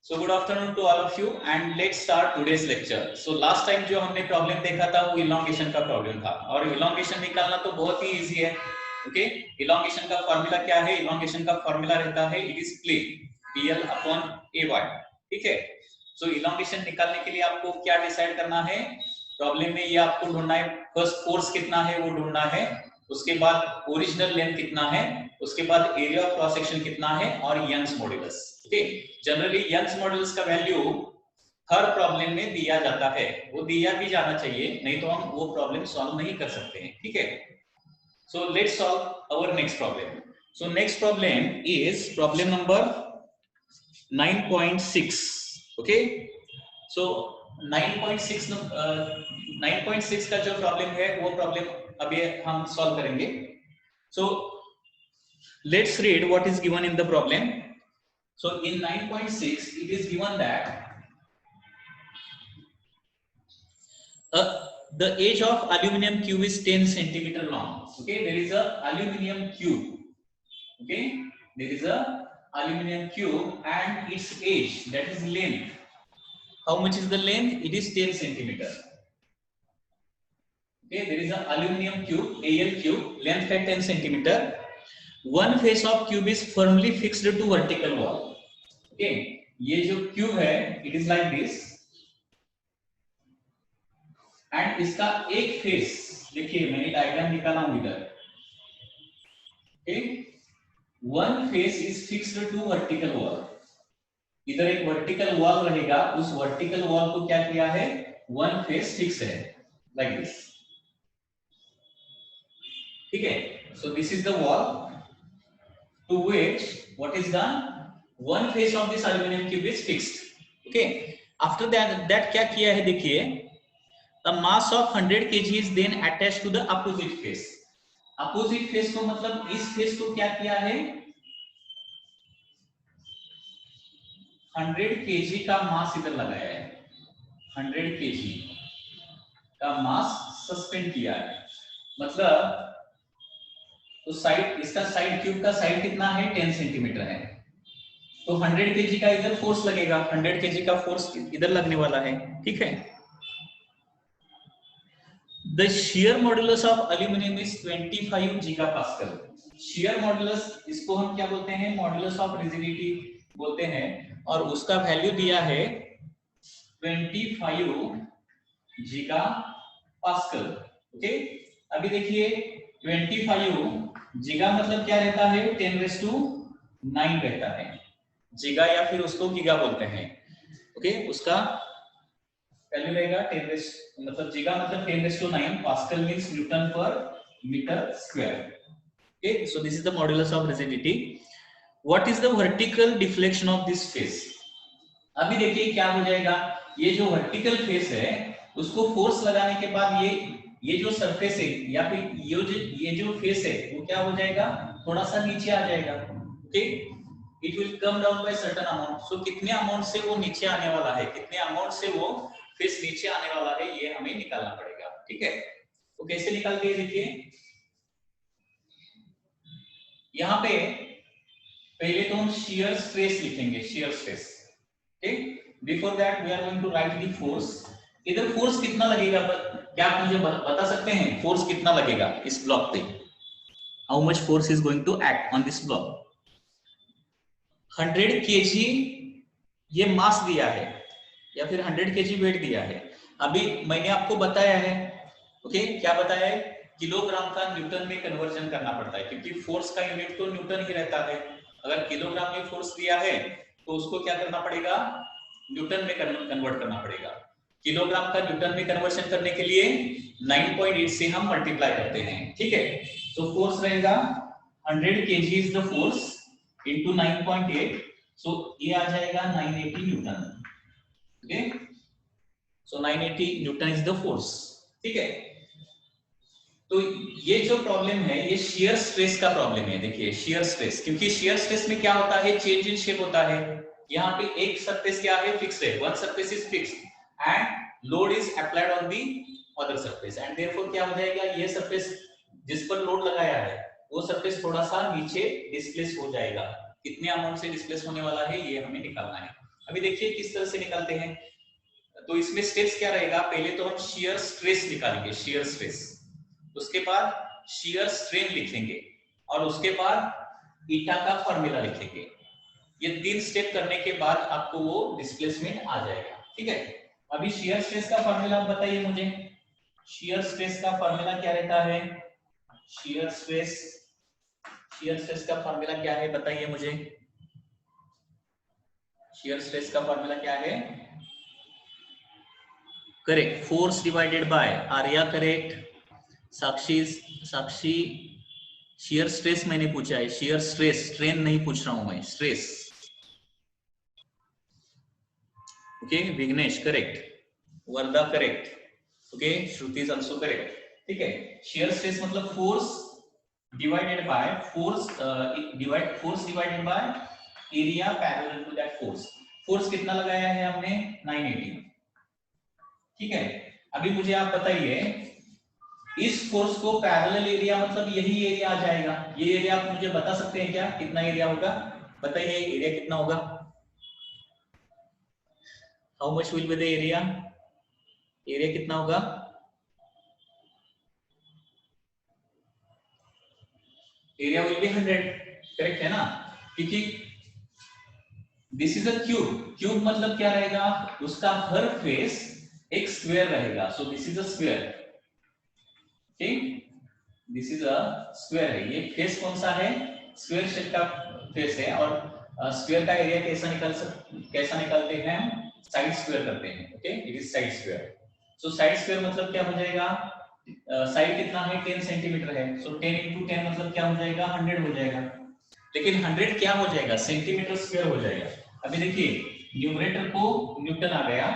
So good afternoon to all of you and let's start today's lecture. So last time जो हमने problem देखा था वो elongation का प्रॉब्लम था और इलोंगेशन निकालना तो बहुत ही इजी है. ओके, इलोंगेशन का फॉर्मूला क्या है? इलोंगेशन का फॉर्मूला रहता है it is plain pl upon ay. ठीक है, सो इलोंगेशन निकालने के लिए आपको क्या डिसाइड करना है? प्रॉब्लम में ये आपको ढूंढना है फर्स्ट फोर्स कितना है वो ढूंढना है, उसके बाद ओरिजिनल लेंथ कितना है, उसके बाद एरिया ऑफ क्रॉस सेक्शन कितना है और Young's modulus. Okay, generally Young's modulus का वैल्यू हर प्रॉब्लम में दिया जाता है, वो दिया भी जाना चाहिए, नहीं तो हम वो प्रॉब्लम सॉल्व नहीं कर सकते हैं. ठीक है, so let's solve our next problem. So next problem is problem number 9.6. Okay, so 9.6 का जो प्रॉब्लम है वो प्रॉब्लम अभी हम सॉल्व करेंगे. सो let's read what is given in the problem. So in 9.6 it is given that the edge of aluminum cube is 10 centimeter long. Okay, there is a aluminum cube. Okay, there is a aluminum cube and its edge, that is length. How much is the length? It is 10 centimeter. Okay, there is a aluminum cube, Al cube, length है 10 centimeter. One face of cube is firmly fixed to vertical wall. Okay, ये जो cube है it is like this and इसका एक face देखिए, मैंने diagram निकाला हूं इधर. Okay, one face is fixed to vertical wall. इधर एक वर्टिकल वॉल रहेगा, उस वर्टिकल वॉल को क्या किया है? वन फेस फिक्स है like this. ठीक है, so this is the wall to which what is done, one face of this aluminum cube is fixed. Okay, after that क्या किया है देखिए, the mass of 100 kg is then attached to the opposite face. opposite face को मतलब इस face को क्या किया है, 100 kg का मास इधर लगाया है, 100 kg का मास सस्पेंड किया है. मतलब तो साइड, इसका साइड क्यूब का साइड कितना है? 10 सेंटीमीटर है. तो 100 केजी का इधर फोर्स लगेगा, 100 केजी का फोर्स इधर लगने वाला है. ठीक है, the shear modulus of aluminium is 25 gigapascal. Shear modulus, इसको हम क्या बोलते हैं? मॉड्यूलस ऑफ रिजिडिटी बोलते हैं, और उसका वैल्यू दिया है 25 गीगापास्कल. ओके, अभी देखिए 25 जिगा मतलब क्या रहता है? 10⁹ रहता है जिगा, या फिर उसको गीगा बोलते हैं. ओके, उसका वैल्यू रहेगा 10 मतलब जिगा मतलब 10⁹. Pascal means newton per metre square. Okay, so this is the modulus of rigidity. What is the vertical deflection of this face? अभी देखिए क्या हो जाएगा, ये जो वर्टिकल फेस है उसको फोर्स लगाने के बाद ये जो सरफेस है या फिर ये जो फेस है वो क्या हो जाएगा? थोड़ा सा नीचे आ जाएगा. Okay, it will come down by certain amount. So कितने अमाउंट से वो नीचे आने वाला है, कितने अमाउंट से वो फेस नीचे आने वाला है, ये हमें निकालना पड़ेगा. ठीक है, तो कैसे निकालते हैं देखिए, यहाँ पे पहले तो हम शियर स्ट्रेस लिखेंगे, शियर स्ट्रेस. ठीक, before that we are going to write the force. इधर फोर्स कितना लगेगा, क्या आप मुझे बता सकते हैं? फोर्स कितना लगेगा इस ब्लॉक पे? How much force is going to act on this block? 100 kg ये मास दिया है या फिर 100 kg वेट दिया है. अभी मैंने आपको बताया है, ओके, क्या बताया है? किलोग्राम का न्यूटन में कन्वर्जन करना पड़ता है, क्योंकि फोर्स का यूनिट तो न्यूटन ही रहता है. अगर किलोग्राम में फोर्स दिया है तो उसको क्या करना पड़ेगा? न्यूटन में कन्वर्ट करना पड़ेगा. किलोग्राम का न्यूटन में कन्वर्शन करने के लिए 9.8 से हम मल्टीप्लाई करते हैं. ठीक है, तो फोर्स रहेगा 100 kg is the force into 9.8, सो ये आ जाएगा 980 Newton. Okay, so 980 Newton is the force. ठीक है, तो ये जो प्रॉब्लम है ये शियर स्ट्रेस का प्रॉब्लम है. देखिए शियर स्ट्रेस, क्योंकि शियर स्ट्रेस में क्या होता है? चेंज इन शेप होता है. यहाँ पे एक सरफेस क्या है? फिक्स है, one surface is fixed and load is applied on the other surface and therefore क्या हो जाएगा? ये सरफेस जिस पर लोड लगाया है वो सरफेस थोड़ा सा नीचे डिस्प्लेस हो जाएगा. कितने अमाउंट से डिस्प्लेस होने वाला है ये हमें निकालना है. अभी देखिए किस तरह से निकालते हैं। तो इसमें स्टेप्स क्या रहेगा, पहले तो हम शियर स्ट्रेस निकालेंगे, शियर स्ट्रेस, उसके बाद शियर स्ट्रेन लिखेंगे और उसके बाद ईटा का फॉर्मूला लिखेंगे। ये 3 स्टेप करने के बाद आपको वो डिस्प्लेसमेंट आ जाएगा। ठीक है, अभी शियर स्ट्रेस का फॉर्मूला बताइए मुझे। शियर स्ट्रेस का फॉर्मूला क्या रहता है? शियर स्ट्रेस, शियर स्ट्रेस का फॉर्मूला क्या है बताइए मुझे। शियर स्ट्रेस का फॉर्मूला क्या है? Correct, force divided bye Arya. Correct साक्षी, साक्षी शियर स्ट्रेस मैंने पूछा है, शियर स्ट्रेस, स्ट्रेन नहीं पूछ रहा हूं मैं, stress. Okay Vighnesh correct, Varda correct, okay Shruti is also correct. ठीक है, शियर स्ट्रेस मतलब force divided by force, force divided by area parallel to that force. Force कितना लगाया है हमने? 980। ठीक है, अभी मुझे आप बताइए इस फोर्स को पैरेलल एरिया मतलब यही एरिया आ जाएगा। ये एरिया आप मुझे बता सकते हैं क्या, कितना एरिया होगा? बताइए एरिया कितना होगा? How much will be the area? Area कितना होगा? Area will be 100। करेक्ट है ना, क्योंकि this is a cube. Cube मतलब क्या रहेगा, उसका हर फेस एक स्क्वायर रहेगा। सो दिस इज अ स्क्वायर। ठीक, दिस इज अ स्क्वायर है। ये फेस कौन सा है? स्क्वायर शेप का फेस है। और स्क्वायर का एरिया कैसा निकालते हैं हम? साइड स्क्वायर करते हैं। Okay, it is side square. So side square मतलब क्या हो जाएगा? साइड कितना है? 10 सेंटीमीटर है। सो 10 into 10 मतलब क्या हो जाएगा? 100 हो जाएगा। लेकिन 100 क्या हो जाएगा? सेंटीमीटर स्क्वायर हो जाएगा। अभी देखिए न्यूमरेटर को न्यूटन आ गया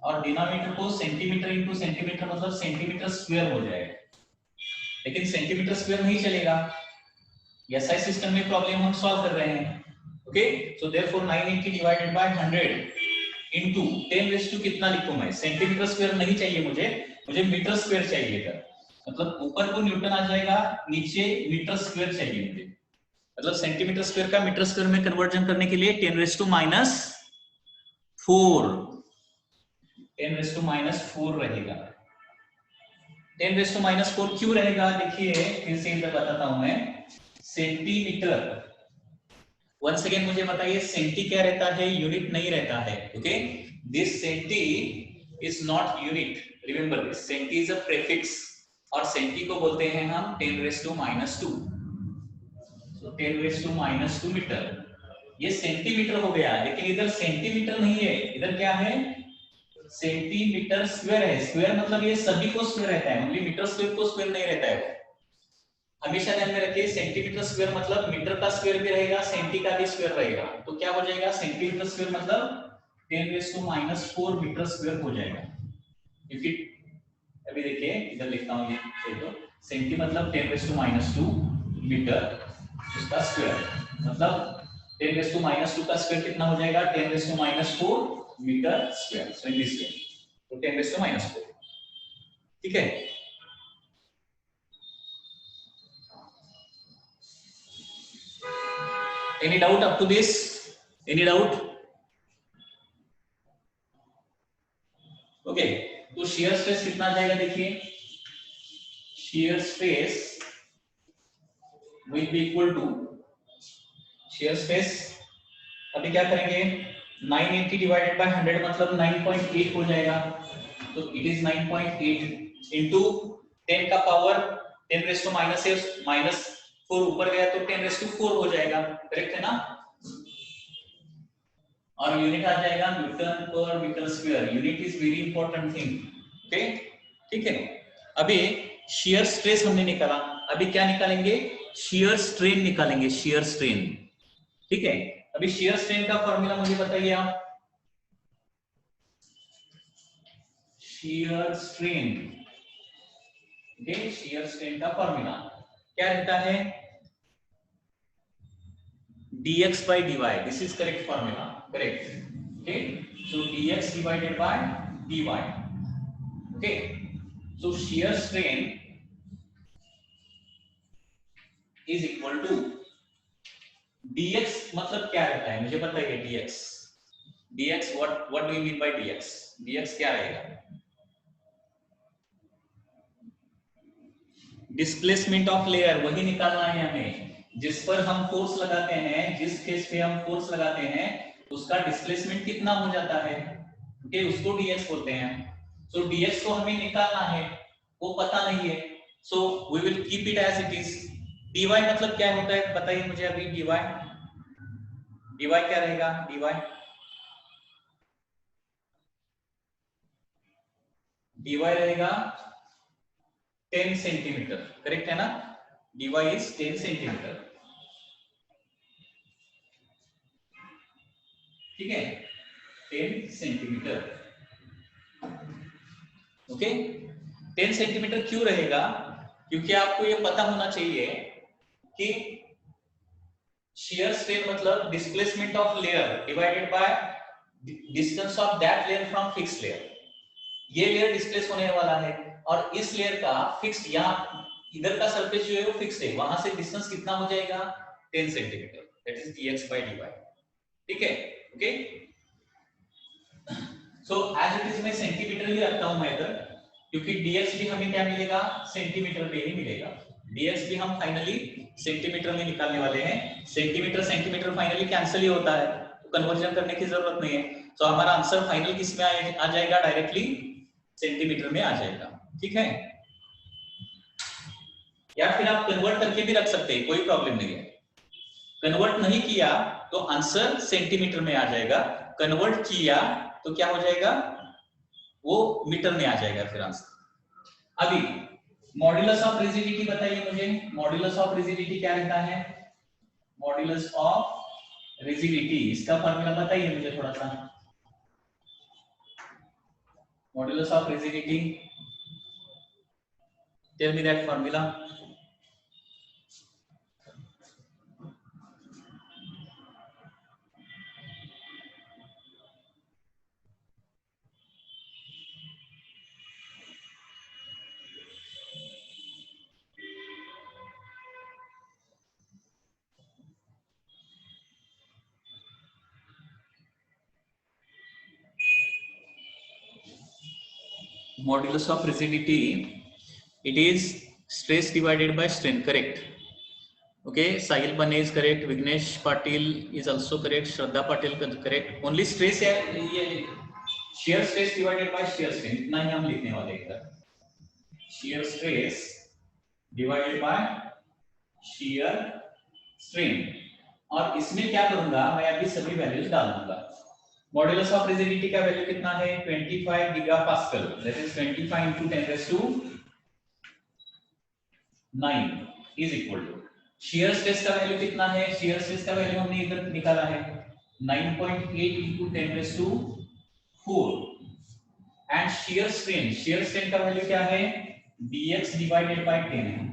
और डिनोमिनेटर को सेंटीमीटर इंटू सेंटीमीटर मतलब सेंटीमीटर स्क्वायर हो जाएगा। लेकिन सेंटीमीटर स्क्वायर नहीं चलेगा, एसआई सिस्टम में प्रॉब्लम हम सॉल्व कर रहे हैं। Okay, so therefore 980 divided by 100 into 10 raise to कितना लिखूं मैं? सेंटीमीटर स्क्वायर नहीं चाहिए मुझे, मुझे मीटर स्क्वायर चाहिए था। मतलब ऊपर को न्यूटन आ जाएगा, नीचे मीटर स्क्वायर चाहिए मुझे। मतलब सेंटीमीटर स्क्वायर का मीटर स्क्वायर में कन्वर्जन करने के लिए 10 raise to minus 4, 10 raise to minus 4 रहेगा। 10 रेज़ टू माइनस 4 क्यों रहेगा? देखिए फिर से इधर बताता हूं मैं। सेंटीमीटर, वंस अगेन मुझे बताइए सेंटी क्या रहता है? यूनिट नहीं रहता है। Okay, this centi is not unit, remember this, centi is a prefix और सेंटी को बोलते हैं हम 10 raise to minus 2। So 10 raise to minus 2 metre, ये सेंटीमीटर हो गया। लेकिन इधर सेंटीमीटर नहीं है, इधर क्या है? सेंटीमीटर स्क्वायर है। स्क्वायर मतलब ये सभी को स्क्वायर रहता है, ओनली मीटर स्क्वायर को स्क्वायर नहीं रहता है। हमेशा ध्यान में रखिए सेंटीमीटर स्क्वायर मतलब मीटर का स्क्वायर भी रहेगा, सेंटी का भी स्क्वायर रहेगा। तो क्या हो जाएगा? सेंटीमीटर स्क्वायर मतलब 10 raise to minus 4 metre square हो जाएगा। इफ इट, अभी देखिए इधर लिखता हूं, ये तो सेंटी मतलब 10 रेज़ टू माइनस 2 मीटर, उसका स्क्वायर मतलब 10 रेज़ टू माइनस 2 का स्क्वायर कितना हो जाएगा? 10 raise to minus 4 metre square. So in this way, तो 10 रेज़ टू माइनस 4। ठीक है, any doubt up to this? Any doubt? Okay, तो शियर स्ट्रेस कितना आ जाएगा? देखिए shear stress will be equal to, shear stress अभी क्या करेंगे? 980 डिवाइडेड बाय 100 मतलब 9.8 हो जाएगा। तो इट इज 9.8 इनटू 10 का पावर 10 रेज़ टू माइनस है, माइनस 4 ऊपर गया तो 10 रेज़ टू 4 हो जाएगा। करेक्ट है ना? और यूनिट आ जाएगा newton per metre square. Unit is very important thing. Okay, ठीक है। अभी शियर स्ट्रेस हमने निकाला, अभी क्या निकालेंगे? शियर स्ट्रेन निकालेंगे, शियर स्ट्रेन। ठीक है, अभी शियर स्ट्रेन का फॉर्मूला मुझे बताइए आप। Shear strain, okay, shear strain का फॉर्मूला क्या रहता है? dx by dy, this is correct formula, correct. Okay, so dx divided by dy. Okay, so shear strain is equal to dx मतलब क्या रहता है मुझे बताइए? dx dx, what do you mean by dx? dx क्या रहेगा? Displacement of layer, वही निकालना है हमें जिस पर हम फोर्स लगाते हैं, जिस फेस पे हम फोर्स लगाते हैं उसका डिस्प्लेसमेंट कितना हो जाता है, ओके, उसको dx बोलते हैं। सो dx को हमें निकालना है, वो पता नहीं है, so we will keep it as it is. dy मतलब क्या होता है बताइए मुझे अभी। dy क्या रहेगा? dy रहेगा 10 सेंटीमीटर, करेक्ट है ना? dy इज 10 सेंटीमीटर, ठीक है, 10 सेंटीमीटर, ओके। 10 सेंटीमीटर क्यों रहेगा? क्योंकि आपको ये पता होना चाहिए कि shear strain मतलब displacement of layer divided by distance of that layer from fixed layer. ये लेयर डिस्प्लेस होने वाला है और इस लेयर का फिक्स्ड, यहाँ इधर का सरफेस जो है वो फिक्स्ड है, वहां से डिस्टेंस कितना हो जाएगा? 10 centimetre, that is dx by dy, ठीक है, okay. So as it is मैं सेंटीमीटर ही रखता हूं मैं इधर, क्योंकि dx भी हमें क्या मिलेगा? सेंटीमीटर में ही मिलेगा। dx भी हम फाइनली सेंटीमीटर में निकालने वाले हैं। सेंटीमीटर सेंटीमीटर फाइनली कैंसिल ही होता है, तो कन्वर्जन करने की जरूरत नहीं है। तो हमारा आंसर फाइनल किस में आ जाएगा? डायरेक्टली सेंटीमीटर में आ जाएगा, ठीक है। या फिर आप कन्वर्ट करके भी रख सकते हैं, कोई प्रॉब्लम नहीं है। कन्वर्ट नहीं किया तो आंसर सेंटीमीटर में आ जाएगा, कन्वर्ट किया तो क्या हो जाएगा? वो मीटर में आ जाएगा फिर आंसर। अभी मॉड्यूलस ऑफ रिजिडिटी बताइए मुझे, मॉड्यूलस ऑफ रिजिडिटी क्या रहता है? मॉड्यूलस ऑफ रिजिडिटी, इसका फॉर्मूला बताइए मुझे थोड़ा सा। Modulus of rigidity, tell me that formula. Modulus of rigidity, it is stress divided by strain, correct? Okay, Sahil Bane is correct, Vignesh Patil is also correct, Shraddha Patil correct. Only stress है ये, shear stress divided by shear strain, इतना ही हम लिखने वाले हैं इधर। shear stress divided by shear strain, और इसमें क्या करूंगा मैं? अभी सभी वैल्यूज डाल दूंगा। मॉड्यूलस ऑफ रिजिडिटी का वैल्यू कितना है? 25 gigapascal, that is 25 into 10 raised to 9 is equal to, shear stress का वैल्यू कितना है? शियर स्ट्रेस का वैल्यू हमने इधर निकाला है 9.8 into 10 raised to 4, and shear strain का वैल्यू क्या है? dx divided by 10 है,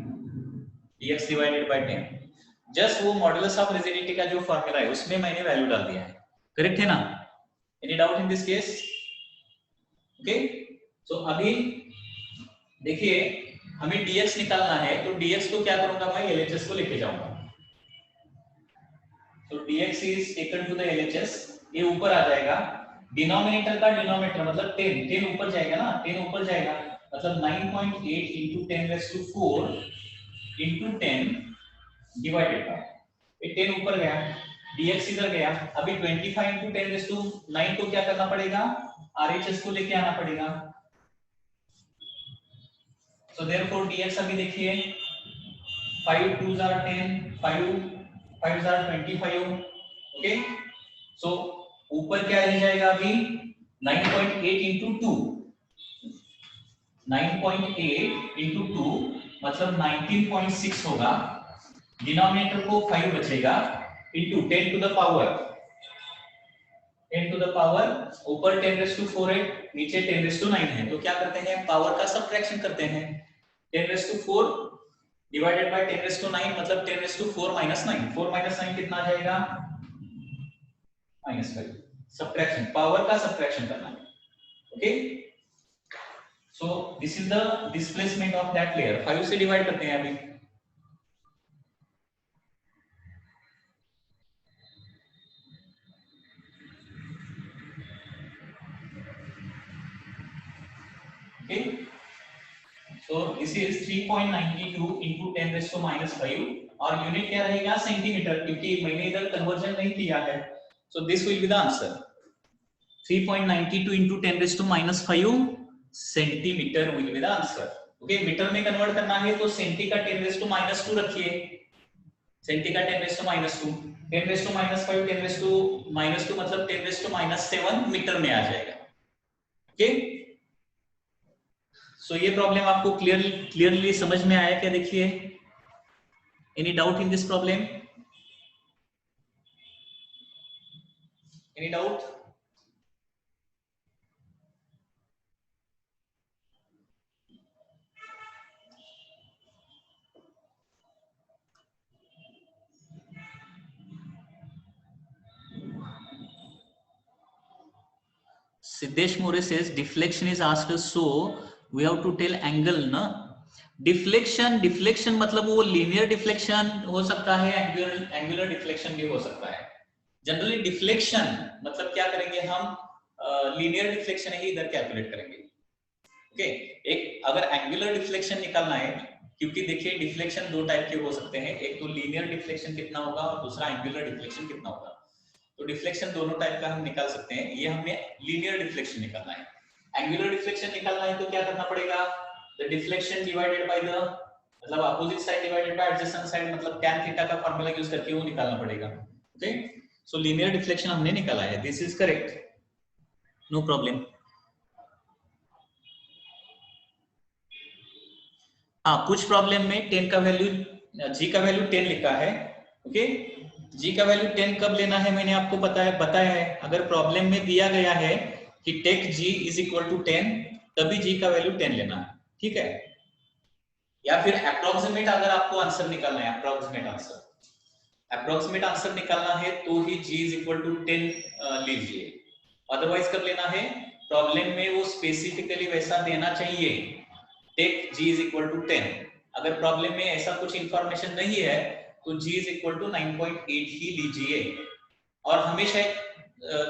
dx divided by 10। जस्ट वो मॉड्यूलस ऑफ रिजिडिटी का जो फॉर्मूला है उसमें मैंने वैल्यू डाल दिया है, करेक्ट है ना? Any doubt in this case? Okay, so अभी देखिए हमें dx निकालना है, तो dx को क्या करूंगा मैं? LHS को लेके जाऊंगा। तो dx is taken to the LHS, ये ऊपर आ जाएगा, डिनोमिनेटर का डिनोमिनेटर मतलब 10, 10 ऊपर जाएगा ना, 10 ऊपर जाएगा मतलब 9.8 into 10 raised to 4 into 10 divided by, ये 10 ऊपर गया, dx इधर गया। अभी 25 into 10 raised to 9 को क्या करना पड़ेगा? RHS को लेके आना पड़ेगा। So therefore dx अभी देखिए 5 2s are 10, 5 5s are 25, okay. सो ऊपर क्या रह जाएगा अभी? 9.8 into 2, 9.8 into 2 मतलब 19.6 होगा, डिनोमिनेटर को 5 बचेगा into 10 to the power, 10 to the power, ऊपर 10 raised to 4 है, नीचे 10 raised to 9 है, तो क्या करते हैं? पावर का सब्ट्रैक्शन करते हैं। 10 raised to 4 divided by 10 raised to 9 मतलब 10 raised to 4 minus 9, 4 minus 9 कितना आ जाएगा? -5। सब्ट्रैक्शन, पावर का सब्ट्रैक्शन करना है, okay. So this is the displacement of that layer. 5 से डिवाइड करते हैं अभी, Okay, so this is 3.92 into 10 raised to minus 5 और यूनिट क्या रहेगा सेंटीमीटर, क्योंकि मैंने इधर कन्वर्जन नहीं किया है. So this will be the answer. 3.92 into 10 raised to minus 5 centimetre will be the answer. Okay, metre में कन्वर्ट करना है तो सेंटी का 10 raised to minus 2 रखिए. सेंटी का 10 raised to minus 2, 10 raised to minus 5, 10 raised to minus 2 मतलब 10 raised to minus 7 metre में आ जाएगा. Okay, सो ये प्रॉब्लम आपको क्लियरली समझ में आया क्या? देखिए, any doubt in this problem? Any doubt? Siddhesh more says deflection is asked, so we have to tell angle ना. डिफ्लेक्शन मतलब वो लीनियर डिफ्लेक्शन हो सकता है, एंगुलर डिफ्लेक्शन भी हो सकता है. जनरली डिफ्लेक्शन मतलब क्या करेंगे हम, लीनियर डिफ्लेक्शन ही इधर कैलकुलेट करेंगे. ओके, एक अगर एंगुलर डिफ्लेक्शन निकालना है, क्योंकि देखिए डिफ्लेक्शन दो टाइप के हो सकते हैं, एक तो लीनियर डिफ्लेक्शन कितना होगा और दूसरा एंगुलर डिफ्लेक्शन कितना होगा. तो डिफ्लेक्शन दोनों टाइप का हम निकाल सकते हैं. ये हमें लीनियर डिफ्लेक्शन निकालना है. एंगुलर डिफ्लेक्शन निकालना है तो क्या करना पड़ेगा, the deflection divided by the, मतलब opposite side divided by adjacent side, मतलब tan थीटा का फार्मूला यूज करके वो निकालना पड़ेगा. ओके, सो लीनियर डिफ्लेक्शन हमने निकाला है. This is correct, no problem. हाँ, कुछ प्रॉब्लम में 10 का वैल्यू, g का वैल्यू 10 लिखा है. ओके, g का वैल्यू 10 कब लेना है मैंने आपको बताया है. अगर प्रॉब्लम में दिया गया है कि take g is equal to 10, तभी g का वैल्यू 10 लेना है. ठीक है, या फिर अप्रोक्सीमेट अगर आपको आंसर निकालना है, अप्रोक्सीमेट आंसर निकालना है तो ही g इज इक्वल टू 10 लीजिए. अदरवाइज कब लेना है, प्रॉब्लम में वो स्पेसिफिकली वैसा देना चाहिए, take g is equal to 10. अगर प्रॉब्लम में ऐसा कुछ इंफॉर्मेशन नहीं है तो g इज इक्वल टू 9.8 ही लीजिए. और हमेशा एक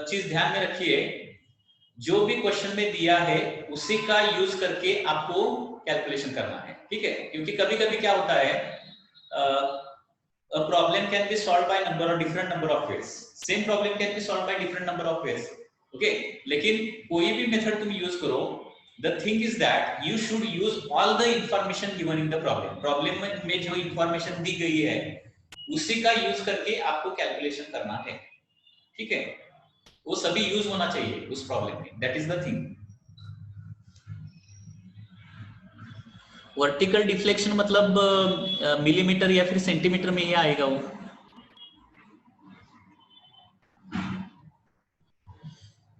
चीज ध्यान में रखिए, जो भी क्वेश्चन में दिया है उसी का यूज करके आपको कैलकुलेशन करना है. ठीक है, क्योंकि कभी कभी क्या होता है, problem can be solve by number और different number of ways. Same problem can be solve by different number of ways. Okay, लेकिन कोई भी मेथड तुम यूज करो, the thing is that you should use all the information given in the problem में जो information दी गई है उसी का यूज करके आपको कैलकुलेशन करना है. ठीक है, वो सभी यूज होना चाहिए उस प्रॉब्लम में, that is the thing. Vertical deflection मतलब मिलीमीटर या फिर सेंटीमीटर में ही आएगा वो.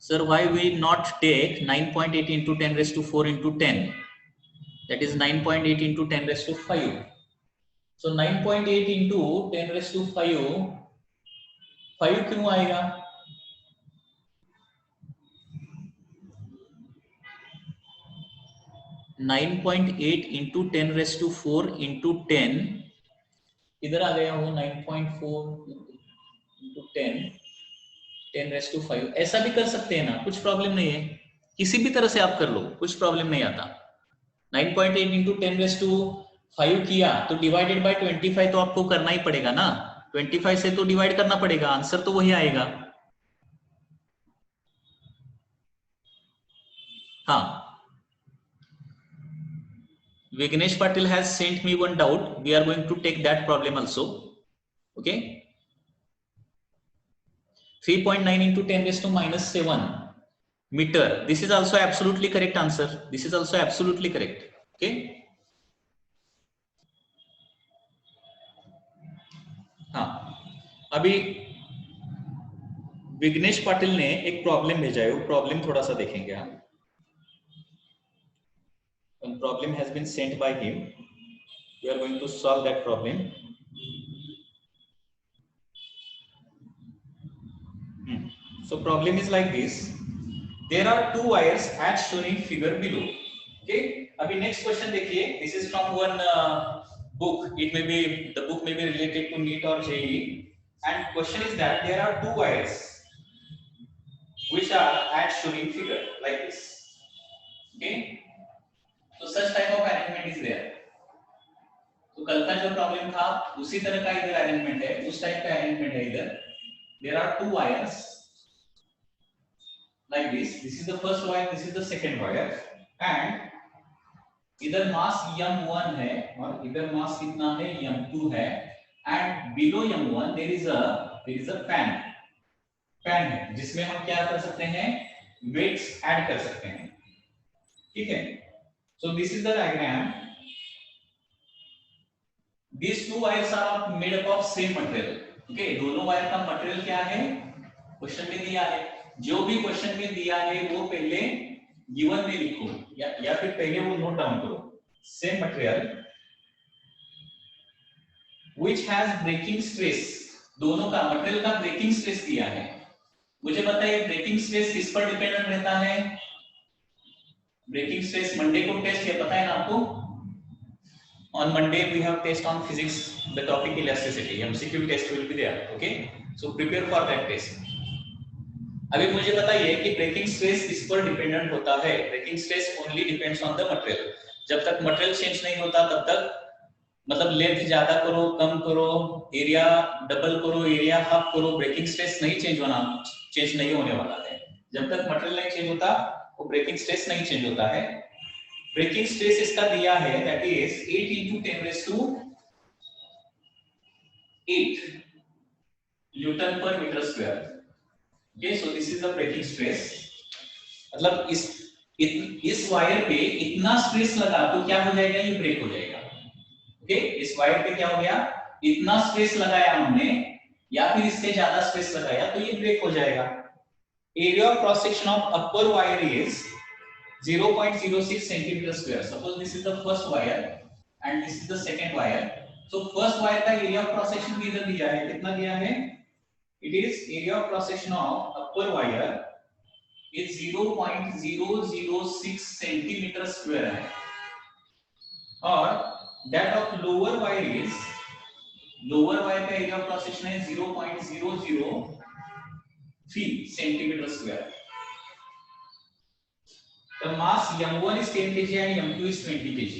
Sir, why we not take 9.8 into 10 raised to 4 into 10? That is 9.8 into 10 raised to 5. So 9.8 into 10 raised to 5 क्यों आएगा? Nine 9.8 into 10 raised to 4 into 10 इधर आ गया वो 9.4 into 10 raised to 5. ऐसा भी कर सकते हैं ना, कुछ प्रॉब्लम नहीं है, किसी भी तरह से आप कर लो, कुछ प्रॉब्लम नहीं आता. 9.8 into 10 raised to 5 किया तो डिवाइडेड बाय 25 तो आपको करना ही पड़ेगा ना, 25 से तो डिवाइड करना पड़ेगा, आंसर तो वही आएगा. हाँ, Vignesh Patil has sent me one doubt. We are going to take that problem also. Okay. 3.9 into 10 raised to minus 7 meter. This is also absolutely correct answer. This is also absolutely correct. Okay. हाँ, अभी विघ्नेश पाटिल ने एक problem भेजा है, वो problem थोड़ा सा देखेंगे हम. One problem has been sent by him. We are going to solve that problem. So problem is like this. There are two wires as shown in figure below. Okay. अभी next question देखिए. This is from one book. It may be, the book may be related to NEET or JEE. And question is that there are two wires which are as shown in figure like this. Okay. So such type of arrangement is there. तो कल का जो problem था उसी तरह का इधर arrangement है, उस टाइप का अरेंजमेंट है इधर. There are two wires like this. This is the first wire, this is the second wire, and इधर मास m1 है और इधर मास कितना है m2 है, and below m1 there is a fan है जिसमें हम क्या कर सकते हैं, weights ऐड कर सकते हैं. ठीक है. So this is the diagram. These two wires are made up of same material. Okay, दोनों वायर का मटेरियल क्या है, क्वेश्चन में दिया है. जो भी क्वेश्चन में दिया है वो पहले गिवन में लिखो या फिर पहले वो नोट डाउन करो. Same material which has breaking stress. दोनों का मटेरियल का ब्रेकिंग स्ट्रेस दिया है. मुझे बताइए ब्रेकिंग स्ट्रेस किस पर डिपेंडेंट रहता है. ब्रेकिंग स्ट्रेस मंडे को टेस्ट है, पता है ना आपको. On Monday we have test on physics, the topic elasticity. MCQ test will be there. Okay, so prepare for that test. अभी मुझे बताइए कि ब्रेकिंग स्ट्रेस किस पर डिपेंडेंट होता है. Breaking stress only depends on the material. जब तक मटेरियल चेंज नहीं होता तब तक, मतलब लेंथ ज्यादा करो कम करो, एरिया डबल करो एरिया हाफ करो, ब्रेकिंग स्ट्रेस नहीं चेंज नहीं होने वाला है. जब तक मटेरियल नहीं चेंज होता वो ब्रेकिंग स्ट्रेस नहीं चेंज होता है. ब्रेकिंग स्ट्रेस इसका दिया है, that is 8 into 10 raised to 8 newton per metre square. Okay, so this is the breaking stress. मतलब इस वायर पे इतना स्ट्रेस लगा तो क्या हो जाएगा, ये ब्रेक हो जाएगा. ओके, इस वायर पे क्या हो गया, इतना स्ट्रेस लगाया हमने या फिर इससे ज्यादा स्ट्रेस लगाया तो ये ब्रेक हो जाएगा. Area of cross section of upper wire is 0.06 centimeter square. Suppose this is the first wire and this is the second wire. So first wire का area of cross section भी इधर दिया है. कितना दिया है? It is area of cross section of upper wire is 0.006 centimeter square है. और that of lower wire is, lower wire का area of cross section है 0.003 centimeter square. The mass m1 is 10 kg and m2 is 20 kg.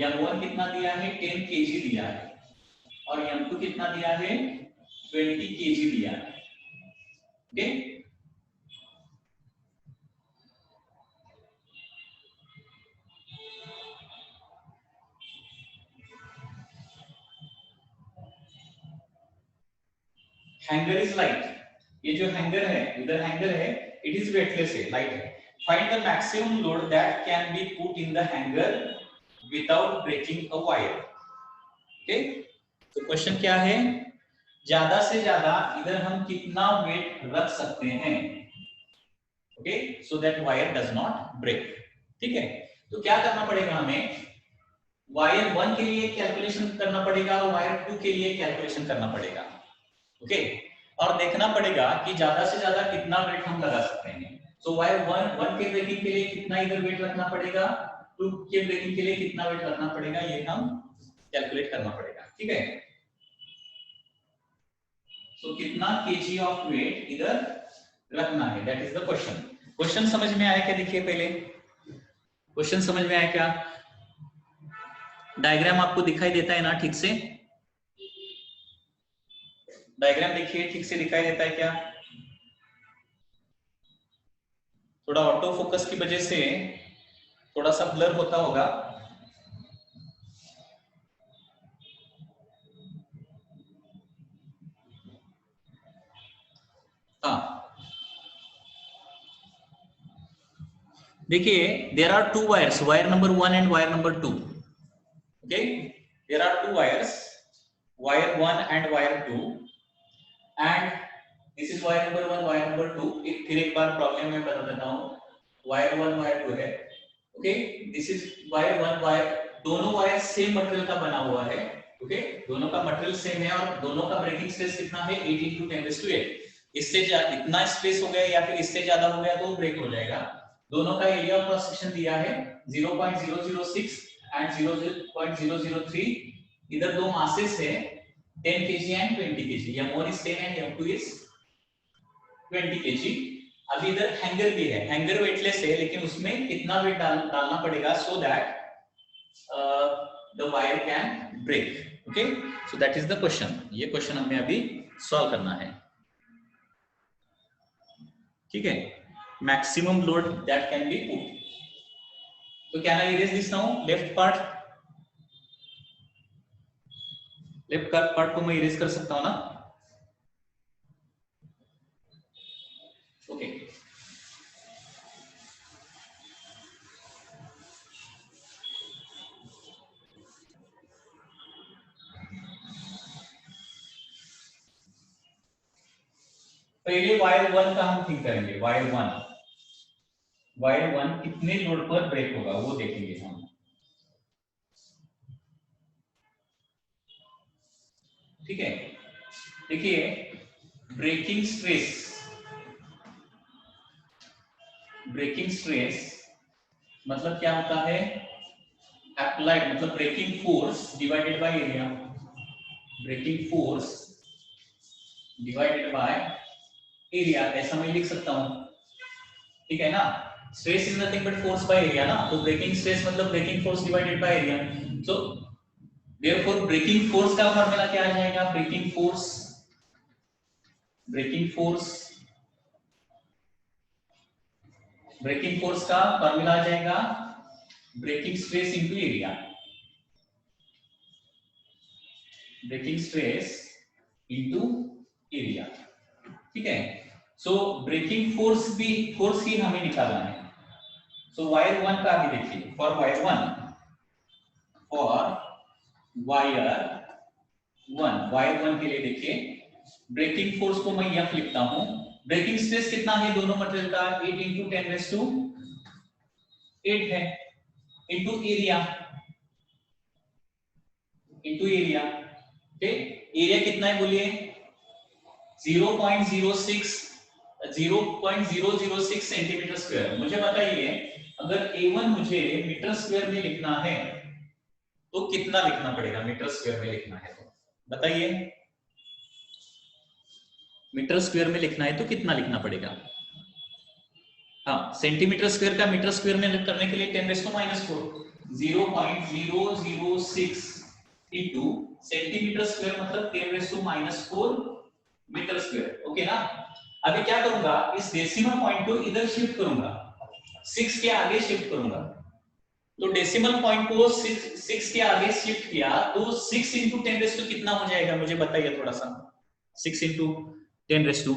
m1 कितना दिया है, 10 kg दिया है और m2 कितना दिया है, 20 kg दिया है. Okay, hanger is light. ये जो हैंगर है, इधर हैंगर है, इट इज वेटलेस है, लाइट है. Find the maximum load that can be put in the hanger without breaking a wire. Okay, तो क्वेश्चन क्या है, ज्यादा से ज्यादा इधर हम कितना वेट रख सकते हैं. Okay, so that wire does not break. ठीक है, तो क्या करना पड़ेगा हमें, वायर 1 के लिए कैलकुलेशन करना पड़ेगा, वायर 2 के लिए कैलकुलेशन करना पड़ेगा. ओके, और देखना पड़ेगा कि ज्यादा से ज्यादा कितना वेट हम लगा सकते हैं. So वायर 1 के ब्रेकिंग के लिए कितना इधर वेट रखना पड़ेगा, 2 के ब्रेकिंग के लिए कितना वेट रखना पड़ेगा, ये हम कैलकुलेट करना पड़ेगा. ठीक है, so कितना केजी ऑफ वेट इधर रखना है, that is the question. Question समझ में आया क्या? देखिए पहले क्वेश्चन समझ में आया क्या? डायग्राम आपको दिखाई देता है ना ठीक से? डायग्राम देखिए ठीक से दिखाई देता है क्या? थोड़ा ऑटो फोकस की वजह से थोड़ा सा ब्लर होता होगा. हाँ, देखिए there are 2 wires, wire number 1 and wire number 2. Okay, there are 2 wires, wire 1 and wire 2, and this is wire number 1 wire number 2. फिर एक बार प्रॉब्लम में बता देता हूं. वायर 1 वायर 2 है. Okay, this is wire 1 wire, दोनों वायर सेम मटेरियल का बना हुआ है. ओके, दोनों का मटेरियल सेम है और दोनों का ब्रेकिंग स्ट्रेस कितना है, 8 into 10⁸. इससे इतना स्ट्रेस हो गया या फिर इससे ज्यादा हो गया तो ब्रेक हो जाएगा. दोनों का एरिया ऑफ क्रॉस सेक्शन दिया है 0.006 एंड 0.003. इधर दो मासेस है 10 kg and 20 kg. m1 is 10 and m2 is 20 kg. अभी इधर हैंगर भी है, हैंगर वेटलेस है, लेकिन उसमें कितना वेट डालना पड़ेगा so that the wire can break. Okay, so that is the question. ये क्वेश्चन हमें अभी सॉल्व करना है, ठीक है। Maximum load that can be put. तो can I erase this now? Left part, left part को मैं इरेज कर सकता हूं ना? ओके, पहले वायर 1 का हम थिंक करेंगे। वायर वन कितने लोड पर ब्रेक होगा वो देखेंगे हम, ठीक है। देखिए, ब्रेकिंग स्ट्रेस मतलब क्या होता है? अप्लाइड मतलब breaking force divided by area, breaking force divided by area, ऐसा मैं लिख सकता हूं, ठीक है ना। Stress is nothing but force by area ना, तो ब्रेकिंग स्ट्रेस मतलब breaking force divided by area. So therefore breaking force का फार्मूला क्या आ जाएगा? ब्रेकिंग फोर्स का फार्मूला आ जाएगा breaking stress into area, breaking stress into area, ठीक है। सो ब्रेकिंग फोर्स ही हमें निकालना है। सो वायर 1 का भी देखिए, फॉर वायर 1 के लिए देखिए, ब्रेकिंग फोर्स को मैं F लिखता हूं। ब्रेकिंग स्ट्रेस कितना है दोनों मटेरियल का? 8 इंटू 10⁸ है, इंटू एरिया, ओके। एरिया कितना है बोलिए? 0.006 सेंटीमीटर स्क्वायर। मुझे बताइए, अगर A1 मुझे मीटर स्क्वायर में लिखना है तो कितना लिखना पड़ेगा? मीटर स्क्वायर में लिखना है तो बताइए, मीटर स्क्वायर में लिखना है तो कितना लिखना पड़ेगा? हाँ, सेंटीमीटर स्क्वायर का मीटर स्क्वायर में करने के लिए 10⁻⁴, 0.006 इंटू सेंटीमीटर स्क्वायर मतलब 10⁻⁴ मीटर स्क्वायर, ओके ना। अभी क्या करूंगा, इस डेसिमल पॉइंट को इधर शिफ्ट करूंगा, 6 के आगे शिफ्ट करूंगा। तो डेसिमल पॉइंट को 6 के आगे शिफ्ट किया तो 6 इंटू 10⁻⁴ कितना हो जाएगा? मुझे बताइए थोड़ा सा। 6 इंटू 10⁻⁴,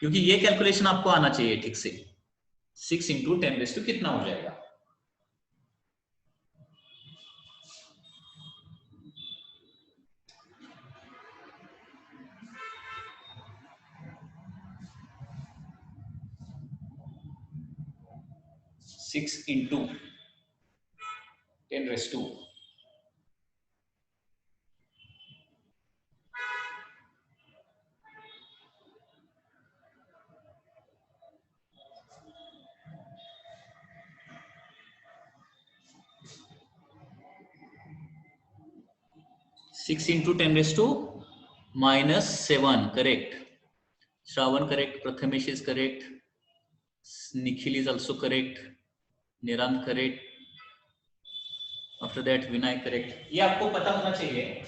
क्योंकि ये कैलकुलेशन आपको आना चाहिए ठीक से। 6 इंटू 10⁻⁴ कितना हो जाएगा? Six into 10⁻⁴, six into 10⁻⁻⁷, correct. Shravan correct, Prathamesh is correct, Nikhil is also correct, Nirant correct, after that Vinay correct। ये आपको पता होना चाहिए।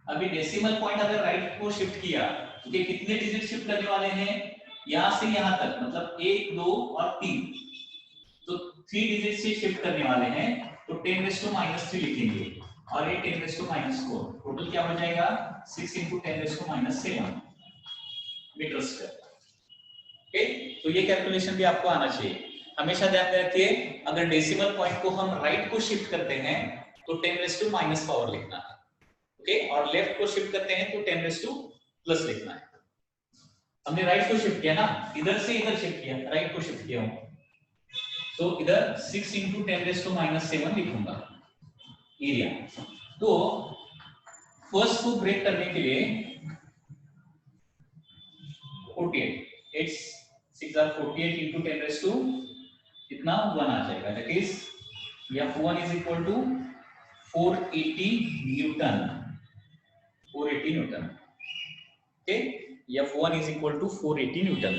अभी डेसिमल पॉइंट अगर राइट को शिफ्ट किया तो कितने डिजिट शिफ्ट करने वाले हैं? यहां से यहां तक, मतलब 1, 2 और 3, तो 3 डिजिट से शिफ्ट करने वाले हैं, तो 10⁻⁻³ लिखेंगे और ये 10⁻⁴, टोटल क्या हो जाएगा? 6 इंटू 10⁻⁷ मीटर स्क्वायर, ओके। तो ये कैलकुलेशन भी आपको आना चाहिए। हमेशा ध्यान में रखिए, अगर डेसिमल पॉइंट को हम राइट को शिफ्ट करते हैं तो 10⁻⁻ पावर लिखना है, ओके, और लेफ्ट को शिफ्ट करते हैं तो 10⁻+ लिखना है। हमने राइट को शिफ्ट किया ना, इधर से इधर शिफ्ट किया, राइट को शिफ्ट किया हूं, तो इधर 6 इंटू 10⁻⁷ लिखूंगा एरिया। तो फर्स्ट को ब्रेक करने के लिए 48, 8 6 are 48 into 10⁻⁴ कितना 1 आ जाएगा, that is F1 is equal to 480 Newton, 480 Newton, okay. F1 is equal to 480 Newton.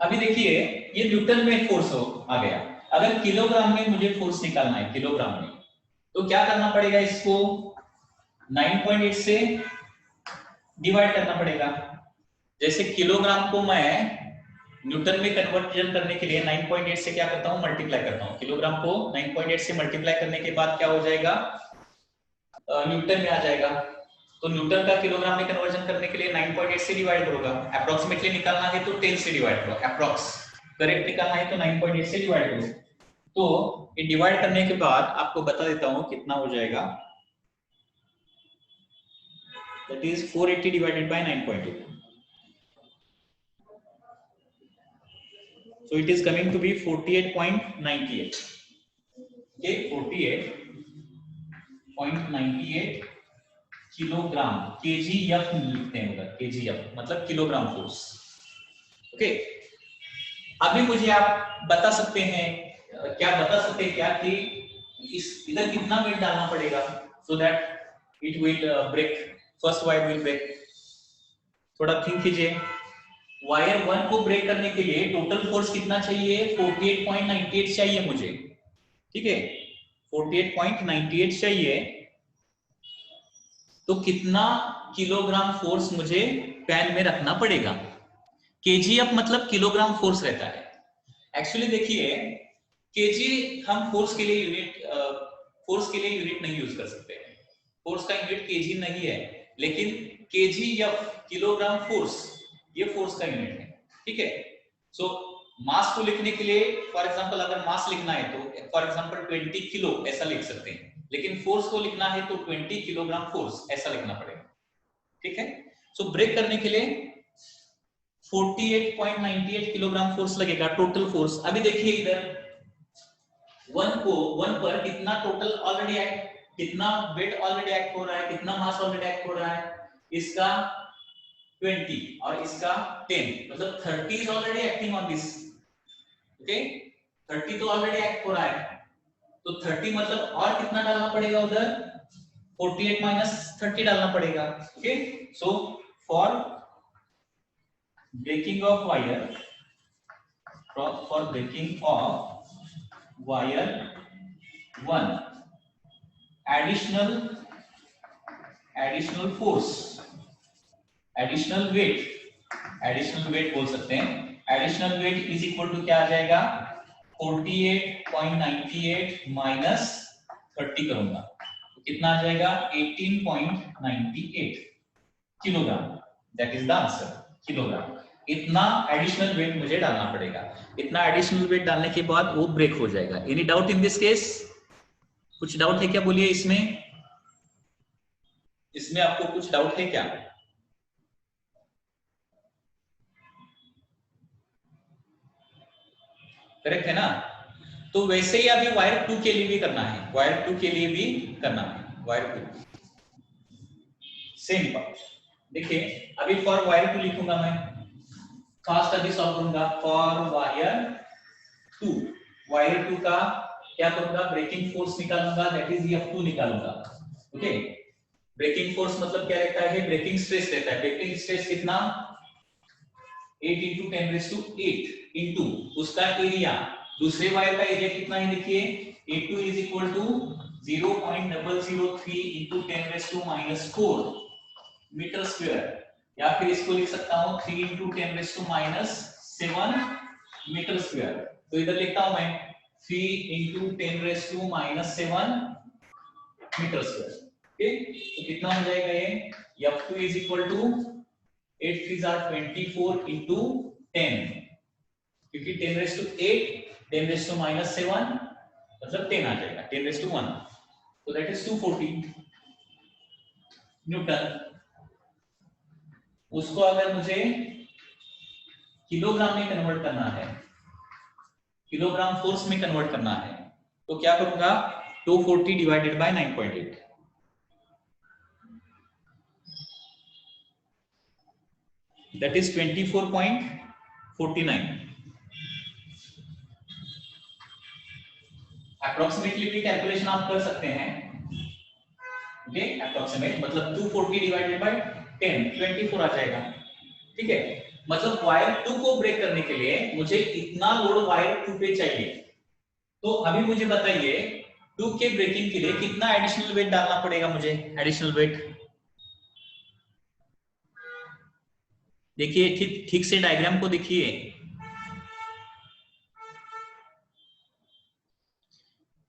अभी देखिए ये न्यूटन में फोर्स आ गया। अगर किलोग्राम में मुझे फोर्स निकालना है किलोग्राम में, तो क्या करना पड़ेगा, इसको 9.8 से डिवाइड करना पड़ेगा। जैसे किलोग्राम को मैं न्यूटन में कन्वर्जन करने के लिए 9.8 से क्या करता हूं, मल्टीप्लाई करता हूं। किलोग्राम को 9.8 से मल्टीप्लाई करने के बाद क्या हो जाएगा, न्यूटन में आ जाएगा। तो न्यूटन का किलोग्राम में कन्वर्जन करने के लिए 9.8 से डिवाइड होगा। अप्रोक्सीमेटली निकालना है तो 10 से डिवाइड करो, अप्रोक्स करेक्ट निकालना है तो 9.8 से डिवाइड करो। तो ये डिवाइड करने के बाद आपको बता देता हूं कितना हो जाएगा, that is 480 divided by 9.8, so it is coming to be 48.98. okay, 48.98 kilogram, KGF लिखते हैं उधर, केजीएफ मतलब किलोग्राम फोर्स। ओके, अभी मुझे आप बता सकते हैं क्या, कि इस इधर कितना वेट डालना पड़ेगा so that it will break, first wire will break. थोड़ा थिंक कीजिए, वायर 1 को ब्रेक करने के लिए टोटल फोर्स कितना चाहिए, 48.98 चाहिए मुझे, ठीक है, 48.98 चाहिए। तो कितना किलोग्राम फोर्स मुझे पैन में रखना पड़ेगा। केजीएफ मतलब किलोग्राम फोर्स रहता है। एक्चुअली देखिए केजी हम फोर्स के लिए यूनिट नहीं यूज कर सकते हैं, फोर्स का यूनिट केजी नहीं है, लेकिन केजीएफ किलोग्राम फोर्स ये फोर्स का यूनिट है, ठीक है। सो मास को लिखने के लिए फॉर एग्जांपल अगर मास लिखना है तो फॉर एग्जांपल 20 किलो ऐसा लिख सकते हैं, लेकिन फोर्स को लिखना है तो 20 किलोग्राम फोर्स ऐसा लिखना पड़ेगा, ठीक है। सो ब्रेक करने के लिए 48.98 किलोग्राम फोर्स लगेगा, टोटल फोर्स। अभी देखिए इधर 1 पर कितना टोटल ऑलरेडी एक्ट, कितना वेट ऑलरेडी एक्ट हो रहा है, कितना मास ऑलरेडी एक्ट हो रहा है, इसका 20 और इसका 10, मतलब 30 is already acting on this, okay. 30 तो ऑलरेडी एक्ट हो रहा है, तो 30 मतलब और कितना डालना पड़ेगा उधर, 48 माइनस 30 डालना पड़ेगा, okay. So for breaking of wire, for breaking of wire 1, additional force, additional weight बोल सकते हैं, additional weight is equal to क्या आ जाएगा, 48.98 माइनस 30 करूंगा तो कितना आ जाएगा, 18.98 kilogram, that is the answer, kilogram. इतना एडिशनल वेट मुझे डालना पड़ेगा, इतना एडिशनल वेट डालने के बाद वो ब्रेक हो जाएगा। Any doubt in this case, कुछ डाउट है क्या, बोलिए इसमें आपको कुछ डाउट है क्या? करेक्ट है ना? तो वैसे ही अभी वायर 2 के लिए भी करना है, वायर 2 सेम बात। देखिए अभी फॉर वायर 2 लिखूंगा मैं, फास्ट अभी सॉल्व करूंगा। फॉर वायर 2 का क्या करूंगा, ब्रेकिंग फोर्स निकालूंगा, दैट इज F2 निकालूंगा, ओके। ब्रेकिंग फोर्स मतलब क्या रहता है, ब्रेकिंग स्ट्रेस रहता है। ब्रेकिंग स्ट्रेस कितना, 8 × 10⁸ इंटू उसका एरिया, दूसरे वायर का एरिया कितना है, देखिए A2 is equal to 0.003 × 10⁻⁴ metre square, या फिर इसको लिख सकता हूं 3 × 10⁻⁷ मीटर स्क्वायर। तो इधर लिखता हूं मैं 3 × 10⁻⁷ मीटर स्क्वायर, ओके। तो कितना हो जाएगा ये, F2 is equal to 8 3 are 24 into 10, क्योंकि 10⁸ 10⁻⁷ मतलब 10 आ जाएगा, 10⁻⁴, तो दैट इज 240 न्यूटन। उसको अगर मुझे किलोग्राम में कन्वर्ट करना है, किलोग्राम फोर्स में कन्वर्ट करना है, तो क्या करूंगा, 240 divided by 9.8, that is 24.49। Approximately भी कैलकुलेशन आप कर सकते हैं, ओके। अप्रोक्सीमेट मतलब 240 डिवाइडेड बाय 10, 24 आ जाएगा, ठीक है। मतलब वायर 2 को ब्रेक करने के लिए मुझे इतना लोड वायर 2 पे चाहिए। तो अभी मुझे बताइए 2 के ब्रेकिंग के लिए कितना एडिशनल वेट डालना पड़ेगा मुझे, एडिशनल वेट। देखिए ठीक ठीक से डायग्राम को देखिए।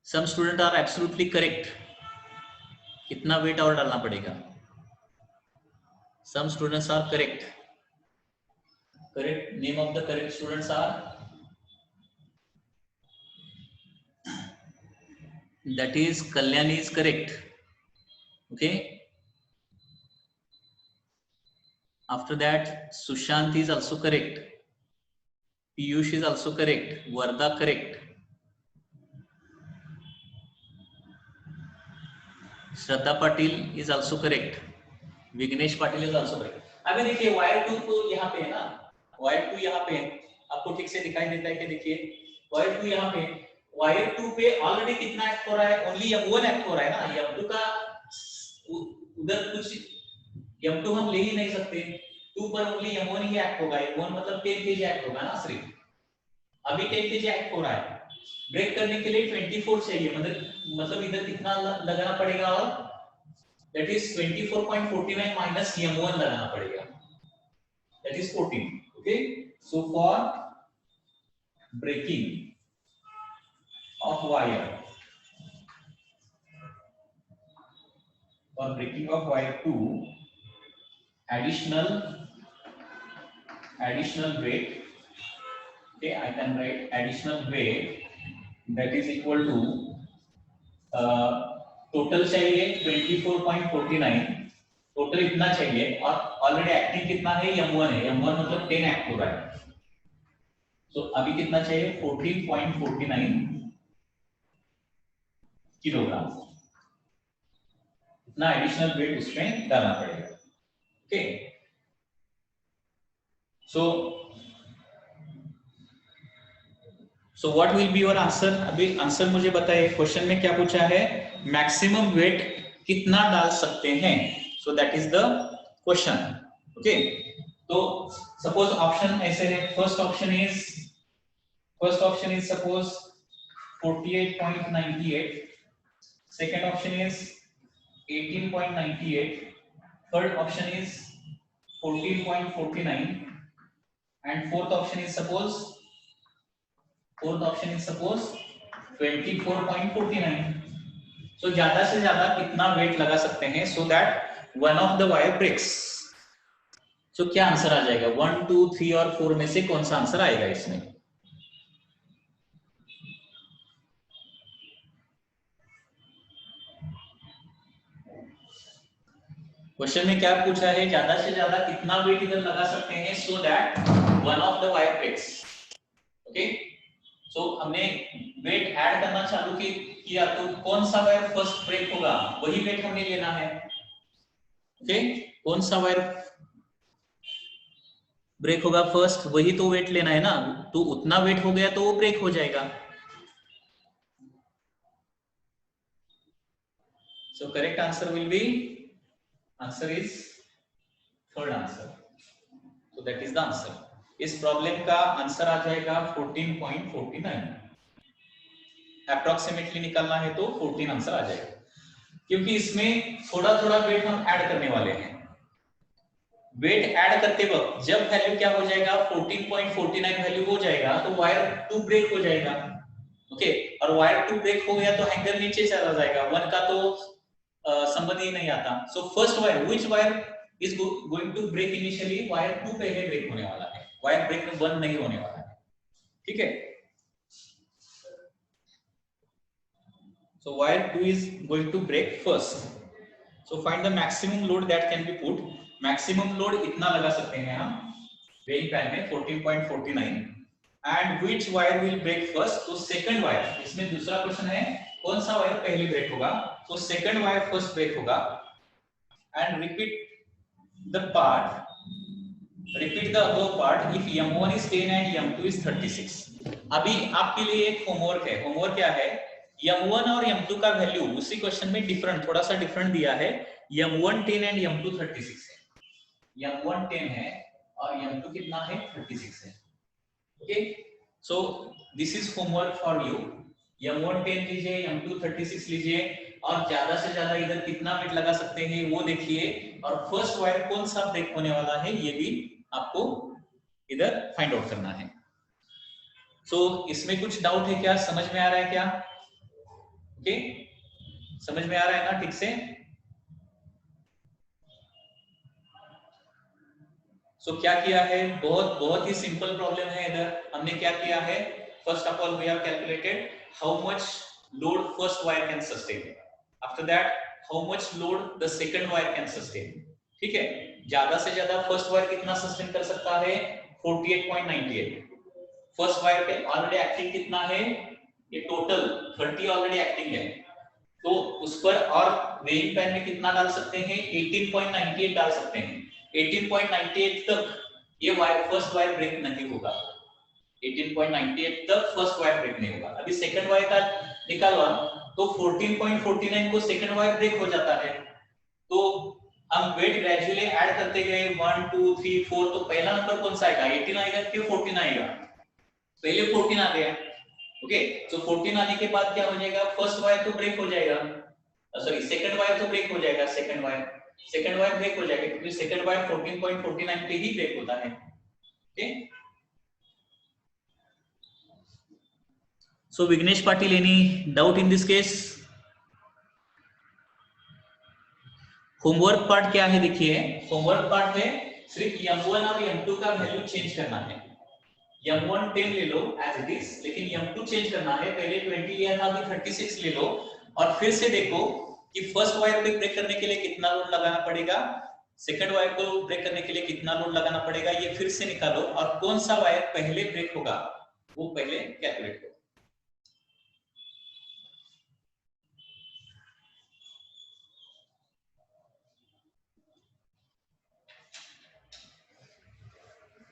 Some student are absolutely correct. कितना वेट और डालना पड़ेगा? Some students are correct. Correct, name of the correct students are, that is Kalyani is correct. Okay, after that Sushant is also correct, Piyush is also correct, Varda correct, Shraddha Patil is also correct, Vignesh Patil is also correct. अभी देखिए wire 2 तो यहाँ पे है ना, wire 2 यहाँ पे है, आपको ठीक से दिखाई देता है कि देखिए वायर 2 यहाँ पे, वायर 2 पे ऑलरेडी कितना एक्ट हो रहा है, ओनली M1 एक्ट हो रहा है ना, M2 का उधर कुछ M2 हम ले ही नहीं सकते, 2 पर ओनली M1 ही एक्ट होगा, M1 मतलब 10 kg एक्ट होगा ना सिर्फ, अभी 10 kg एक्ट हो रहा है, ब्रेक करने के लिए 24 चाहिए, मतलब इधर कितना लगाना पड़ेगा, और दैट इज 24.49 माइनस M1 लगाना पड़ेगा, that is 14. Okay, so for breaking of wire, for breaking of wire 2, additional weight, okay, I can write additional weight that is equal to total चाहिए 24.49, टोटल इतना चाहिए, और ऑलरेडी एक्टिंग कितना है, M1 है, M1 मतलब 10 एक्ट हो रहा है, तो अभी कितना चाहिए 14.49 किलोग्राम, इतना एडिशनल वेट उसमें डालना पड़ेगा. Okay, so what will be your answer? अभी आंसर मुझे बताइए, क्वेश्चन में क्या पूछा है, मैक्सिमम वेट कितना डाल सकते हैं, सो that is the question. Okay, तो सपोज ऑप्शन ऐसे है, first option is suppose 48.98, second option is 18.98, third option is 14.49, and fourth option is suppose 24.49. so ज्यादा से ज्यादा कितना वेट लगा सकते हैं so that one of the wire breaks. so क्या आंसर आ जाएगा, 1, 2, 3 और 4 में से कौन सा आंसर आएगा इसमें? क्वेश्चन में क्या पूछा है, ज्यादा से ज्यादा कितना वेट इधर लगा सकते हैं so that one of the wire breaks. Okay, so हमने वेट ऐड करना चालू किया, तो कौन सा वायर फर्स्ट ब्रेक होगा वही वेट हमने लेना है. ओके, कौन सा वायर ब्रेक होगा फर्स्ट वही तो वेट लेना है ना, तो उतना वेट हो गया तो वो ब्रेक हो जाएगा. So correct answer will be, answer is third answer, so that is the answer. इस प्रॉब्लम का आंसर आ जाएगा 14.49. अप्रोक्सीमेटली निकालना है तो 14 आंसर आ जाएगा, क्योंकि इसमें थोड़ा थोड़ा वेट हम ऐड करने वाले हैं. वेट ऐड करते वक्त जब वैल्यू क्या हो जाएगा, 14.49 वैल्यू हो जाएगा तो वायर 2 ब्रेक हो जाएगा. ओके, और वायर 2 ब्रेक हो गया तो हैंगर नीचे चला जाएगा, 1 का तो संबंध ही नहीं आता. So first wire, which wire is going to break initially, wire 2 पहले ब्रेक होने वाला है, वायर ब्रेक 1 नहीं होने वाला है. ठीक है, so wire 2 is going to break first. so find the maximum load that can be put. maximum load इतना लगा सकते हैं हम वेइंग पैन में 14.49, and which wire will break first, तो second wire, इसमें दूसरा क्वेश्चन है कौन सा वायर पहले ब्रेक होगा, तो second wire first ब्रेक होगा. and repeat the above part if M1 is 10 and M2 is 36. अभी आपके लिए एक होमवर्क है. होमवर्क क्या है, M1 और M2 का वैल्यू उसी क्वेश्चन में डिफरेंट, थोड़ा सा डिफरेंट दिया है. M1 10 एंड M2 36 है. M1 10 है और m2 कितना है 36 है। Okay, so this is homework for you. m1 10 लीजिए, m2 36 लीजिए और ज्यादा से ज्यादा इधर कितना बिट लगा सकते हैं वो देखिए, और फर्स्ट वायर कौन सा ब्रेक होने वाला है ये भी आपको इधर फाइंड आउट करना है। सो इसमें कुछ डाउट है क्या, समझ में आ रहा है क्या? ओके, समझ में आ रहा है ना ठीक से? क्या किया है, बहुत बहुत ही सिंपल प्रॉब्लम है। इधर हमने क्या किया है, first of all we have calculated how much load first wire can sustain, after that how much load the second wire can sustain. ठीक है, ज्यादा से ज्यादा फर्स्ट वायर कितना सस्टेन कर सकता है 48.98। फर्स्ट वायर पे ऑलरेडी एक्टिंग कितना है, ये टोटल 30 ऑलरेडी एक्टिंग है, तो उस पर और वेइंग पैन में कितना डाल सकते हैं 18.98 डाल सकते हैं। 18.98 तक ये वायर फर्स्ट वायर ब्रेक नहीं होगा, 18.98 तक फर्स्ट वायर ब्रेक नहीं होगा। अभी सेकंड वायर का निकाला तो 14.49 को सेकंड वायर ब्रेक हो जाता है, तो हम वेट ग्रेजुअली ऐड करते गए 1 2 3 4, तो पहला नंबर कौन सा आएगा 18 आएगा कि 14 आएगा, पहले 14 आ गया। ओके, तो 14 आने के बाद क्या हो जाएगा, फर्स्ट वायर तो ब्रेक हो जाएगा, सॉरी सेकंड वायर तो ब्रेक हो जाएगा, सेकंड वायर ब्रेक हो जाएगा क्योंकि सेकंड वायर 14.49 पे ही ब्रेक होता है। Okay, so Vighnesh Patil, any doubt in this case? Homework part क्या है देखिए, होमवर्क पार्ट में सिर्फ m1 और m2 का वैल्यू चेंज करना है। m1 10 ले लो एज इट इज, लेकिन m2 चेंज करना है, पहले 20 लिया था अभी 36 ले लो, और फिर से देखो कि फर्स्ट वायर को ब्रेक करने के लिए कितना लोड लगाना पड़ेगा, सेकंड वायर को ब्रेक करने के लिए कितना लोड लगाना पड़ेगा, ये फिर से निकालो, और कौन सा वायर पहले ब्रेक होगा वो पहले कैलकुलेट करो।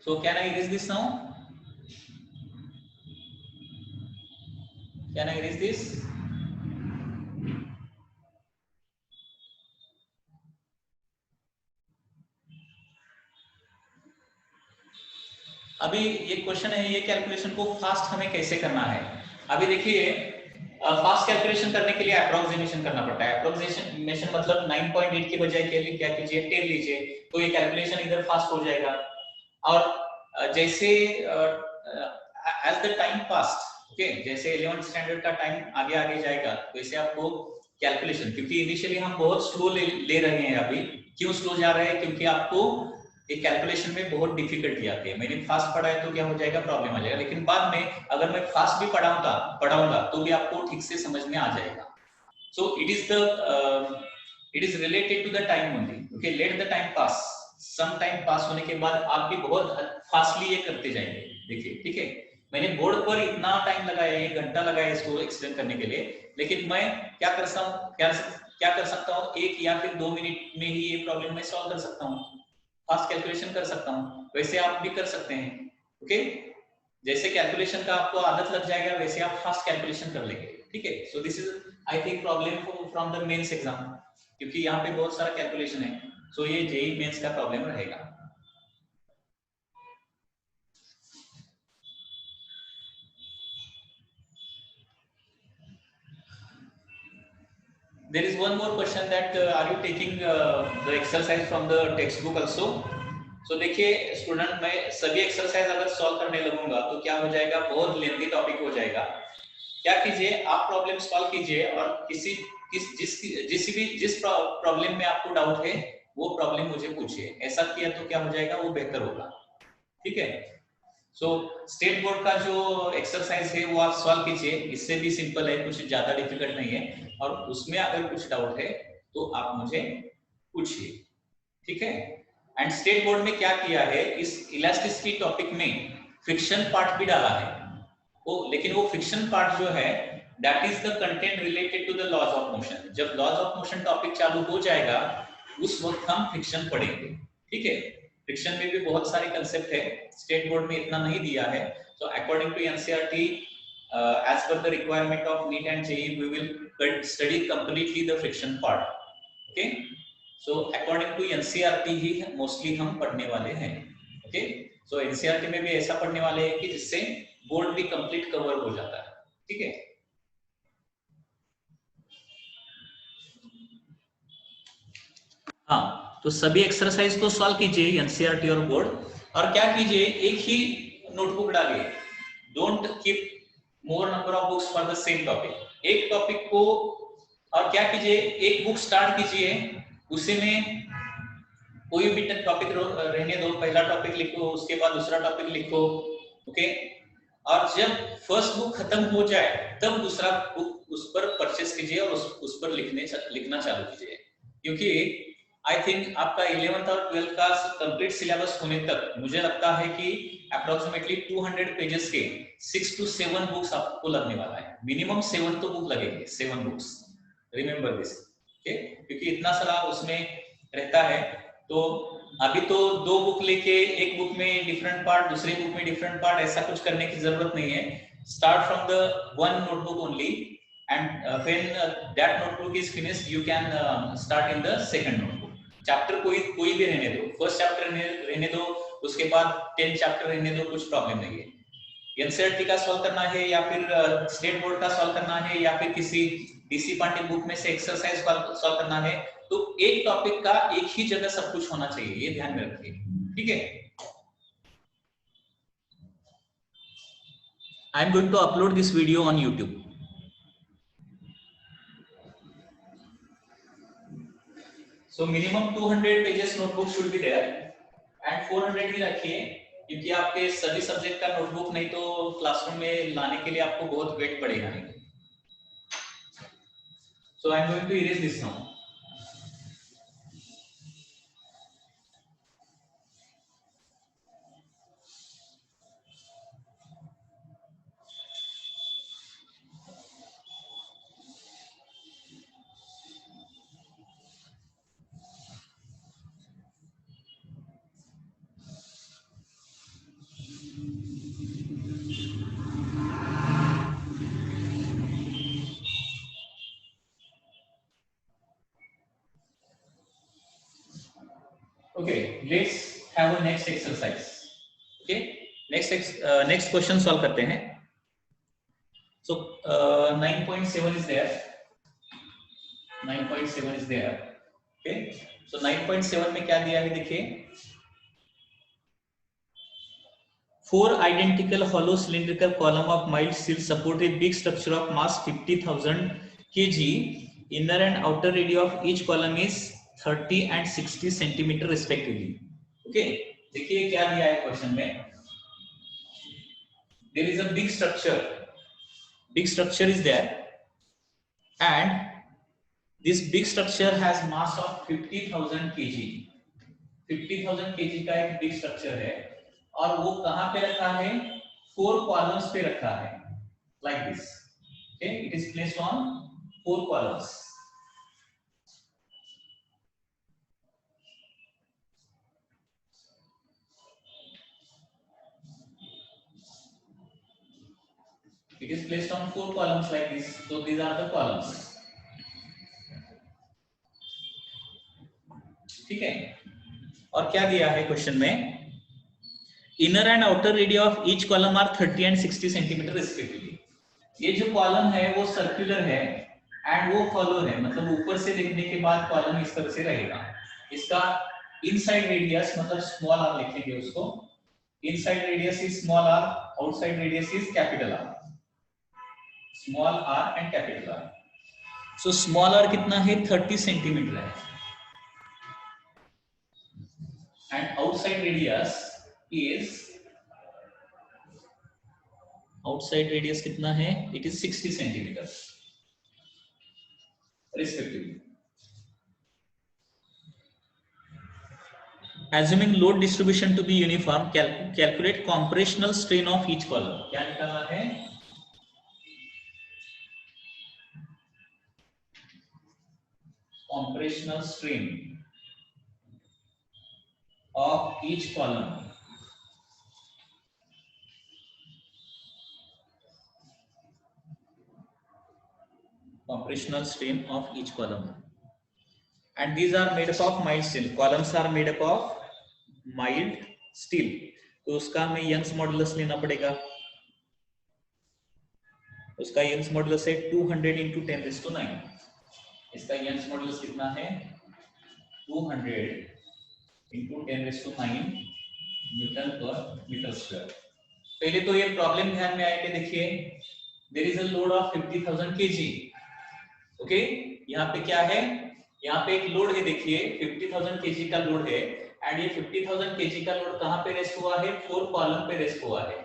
So can I erase this now? Can I erase this? अभी ये क्वेश्चन है, ये कैलकुलेशन को फास्ट हमें कैसे करना है। अभी देखिए, फास्ट कैलकुलेशन करने के लिए अप्रोक्सीमेशन करना पड़ता है। अप्रोक्सीमेशन मतलब 9.8 के बजाय के लिए क्या कीजिए 10 लीजिए, तो ये कैलकुलेशन इधर फास्ट हो जाएगा। और जैसे as the time passed, okay, जैसे 11th स्टैंडर्ड का टाइम आगे आगे जाएगा वैसे आपको कैलकुलेशन, क्योंकि इनिशियली हम बहुत स्लो ले रहे हैं। अभी क्यों स्लो जा रहे हैं, क्योंकि आपको ये कैलकुलेशन में बहुत डिफिकल्टी आती है। मैंने फास्ट पढ़ा है तो क्या हो जाएगा, प्रॉब्लम आ जाएगा, लेकिन बाद में अगर मैं फास्ट भी पढ़ाऊंगा तो भी आपको ठीक से समझ में आ जाएगा। So it is related to the time only. Okay, let the time pass, some time pass होने के बाद आप भी बहुत फास्टली ये करते जाएंगे। देखिए, ठीक है, मैंने बोर्ड पर इतना टाइम लगाया, 1 घंटा लगाया इसको एक्सप्लेन करने के लिए, लेकिन मैं क्या कर सकता हूँ 1 या फिर 2 मिनट में ही ये प्रॉब्लम मैं सॉल्व कर सकता हूँ, फास्ट कैलकुलेशन कर सकता हूँ। वैसे आप भी कर सकते हैं। ओके, जैसे कैलकुलेशन का आपको आदत लग जाएगा वैसे आप फास्ट कैलकुलेशन कर लेंगे। ठीक है, so this is I think problem from the mains exam, क्योंकि यहाँ पे बहुत सारा कैलकुलेशन है, सो ये जेईई मेंस का प्रॉब्लम रहेगा। There is one more question that are you taking the exercise from the textbook also? So देखिए स्टूडेंट, मैं सभी एक्सरसाइज अगर सॉल्व करने लगूंगा तो क्या हो जाएगा, बहुत लेंथी टॉपिक हो जाएगा। क्या कीजिए, आप प्रॉब्लम सॉल्व कीजिए और जिस प्रॉब्लम में आपको डाउट है वो प्रॉब्लम मुझे पूछिए। ऐसा किया तो क्या हो जाएगा, वो बेहतर होगा। ठीक है, सो स्टेट बोर्ड का जो एक्सरसाइज है वो आप सॉल्व कीजिए, इससे भी सिंपल है, कुछ ज्यादा डिफिकल्ट नहीं है, और उसमें अगर कुछ डाउट है तो आप मुझे पूछिए। ठीक है, एंड स्टेट बोर्ड में क्या किया है, इस इलास्टिसिटी टॉपिक में फ्रिक्शन पार्ट भी डाला है वो, लेकिन वो फ्रिक्शन पार्ट जो है that is the content related to the laws of motion. जब लॉज ऑफ मोशन टॉपिक चालू हो जाएगा उस वक्त हम फ्रिक्शन पढ़ेंगे। ठीक है, फ्रिक्शन में भी बहुत सारे कंसेप्ट है, स्टेट बोर्ड में इतना नहीं दिया है। So according to NCERT, as per the requirement of NEET and JEE, we will study completely the friction part. Okay, so according to NCERT he mostly हम पढ़ने वाले हैं। ओके, सो एनसीईआरटी में भी ऐसा पढ़ने वाले हैं कि जिससे बोर्ड भी कंप्लीट कवर हो जाता है, ठीक है। हाँ, तो सभी एक्सरसाइज को सॉल्व कीजिए एनसीईआरटी और बोर्ड, और क्या कीजिए, एक ही नोटबुक डालिए, don't keep more number of books for the same topic. एक टॉपिक को, और क्या कीजिए, एक बुक स्टार्ट कीजिए, उसी में कोई भी टॉपिक रहने दो, पहला टॉपिक लिखो, उसके बाद दूसरा टॉपिक लिखो, ओके। और जब फर्स्ट बुक खत्म हो जाए तब दूसरा बुक उस पर परचेस कीजिए और उस पर लिखना चालू कीजिए, क्योंकि आई थिंक आपका 11th और 12th का कंप्लीट सिलेबस होने तक मुझे लगता है कि अप्रोक्सीमेटली 200 पेजेस के 6 to 7 बुक्स आपको लगने वाला है, मिनिमम 7 तो बुक लगेंगे, 7 बुक्स, रिमेंबर दिस, ओके, क्योंकि इतना सारा उसमें रहता है। तो अभी तो 2 बुक लेके एक बुक में डिफरेंट पार्ट, दूसरे बुक में डिफरेंट पार्ट, ऐसा कुछ करने की जरूरत नहीं है। Start from the one notebook only, and when that notebook is finished you can start in the second notebook. Chapter कोई भी रहने दो, फर्स्ट चैप्टर रहने दो, उसके बाद 10 चैप्टर रहने दो, कुछ प्रॉब्लम नहीं है। एनसीईआरटी का सॉल्व करना है या फिर स्टेट बोर्ड का सॉल्व करना है या फिर किसी डीसी पांडे बुक में से एक्सरसाइज सॉल्व करना है, तो एक टॉपिक का एक ही जगह सब कुछ होना चाहिए, ये ध्यान में रखिए, ठीक है। I am going to upload this video on YouTube. So minimum 200 pages notebook should be there, and 400 ही रखिए, क्योंकि आपके सभी सब्जेक्ट का नोटबुक नहीं तो क्लासरूम में लाने के लिए आपको बहुत वेट पड़ेगा नहीं। So I am going to erase this now. Okay, let's have a next exercise. Okay, next question solve करते हैं। So 9.7 is there. 9.7 is there. Okay, so 9.7 में क्या दिया है देखिए, 4 identical hollow cylindrical column of mild steel support a big structure of mass 50,000 kg. Inner and outer radius of each column is 30 and 60 centimeter respectively. Okay, देखिए क्या दिया है question में, there is a big structure is there, and this big structure has mass of 50,000 kg. 50,000 kg का एक big structure है, और वो कहां पे रखा है, 4 कॉलम्स पे रखा है, like this. Okay, it is placed on 4 columns. It is placed on 4 columns like this. So these are the columns. ठीक है, और क्या दिया है क्वेश्चन में, inner and outer radius of each column are 30 and 60 centimetre respectively. ये जो column है वो सर्कुलर है एंड वो फॉलो है, मतलब ऊपर से देखने के बाद कॉलम इस तरह से रहेगा। इसका इनसाइड रेडियस मतलब स्मॉल आर लिखेंगे उसको, inside radius is small R, outside radius is capital R, small R and capital R. So small R कितना है, 30 सेंटीमीटर है, and outside radius is, outside radius कितना है, it is 60 centimetre respectively. Assuming load distribution to be uniform, calculate compressional strain of each column. क्या निकालना है, compressional strain of each column. Compressional strain of each column, and these are made up of mild steel. Columns are made up of mild steel, तो उसका हमें Young's modulus लेना पड़ेगा। उसका Young's modulus है 200 इंटू 10⁹ इसका यंग्स मॉडुलस कितना है 200 into 10⁹ newton per metre square. पहले तो ये प्रॉब्लम ध्यान में आएंगे, देखिए there is a load of 50,000 kg। ओके, यहाँ पे क्या है, यहाँ पे एक लोड है, देखिए 50,000 kg का लोड है एंड ये 50,000 kg का लोड कहाँ पे रेस्ट हुआ है, 4 कॉलम पे रेस्ट हुआ है।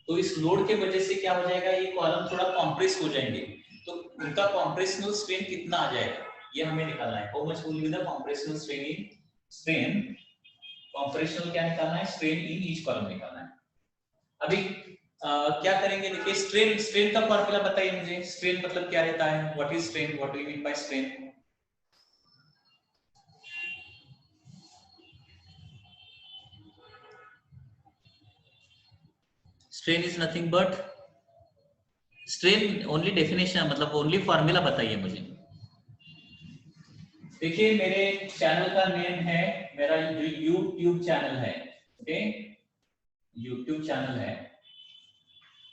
तो इस लोड के वजह से क्या हो जाएगा, ये कॉलम थोड़ा कॉम्प्रेस हो जाएंगे, तो उनका कॉम्प्रेशनल स्ट्रेन कितना आ जाएगा ये हमें निकालना है। How much will be the compressional strain, compressional क्या निकालना है, स्ट्रेन इन ईच कॉलम निकालना है। अभी क्या करेंगे, देखिए स्ट्रेन का फॉर्मूला बताइए मुझे, स्ट्रेन मतलब क्या रहता है, what is strain, what do you mean by strain. Strain is nothing but, strain only definition मतलब ओनली फॉर्मूला बताइए मुझे। देखिए मेरे चैनल का नेम है, मेरा यूट्यूब चैनल है, ओके यूट्यूब चैनल है,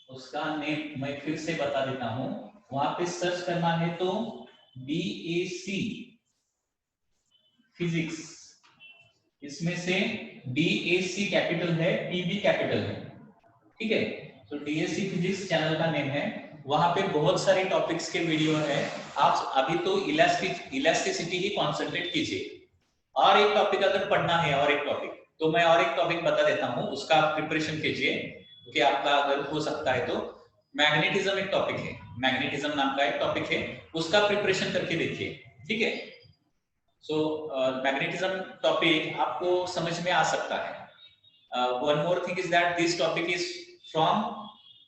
उसका नेम मैं फिर से बता देता हूं, वहां पे सर्च करना है तो BAC फिजिक्स, इसमें से DAC कैपिटल है, PB कैपिटल है, ठीक है। तो DAC फिजिक्स चैनल का नेम है, वहां पे बहुत सारे टॉपिक्स के वीडियो है। आप अभी तो इलास्टिसिटी ही कॉन्सेंट्रेट कीजिए, और एक टॉपिक अगर पढ़ना है, और एक टॉपिक तो मैं और एक टॉपिक बता देता हूं, उसका प्रिपरेशन कीजिए, क्योंकि आपका अगर हो सकता है तो मैग्नेटिज्म एक टॉपिक है, मैग्नेटिज्म नाम का एक टॉपिक है, उसका प्रिपरेशन करके देखिए, ठीक है। सो मैग्नेटिज्म टॉपिक आपको समझ में आ सकता है। One more thing is that this topic is from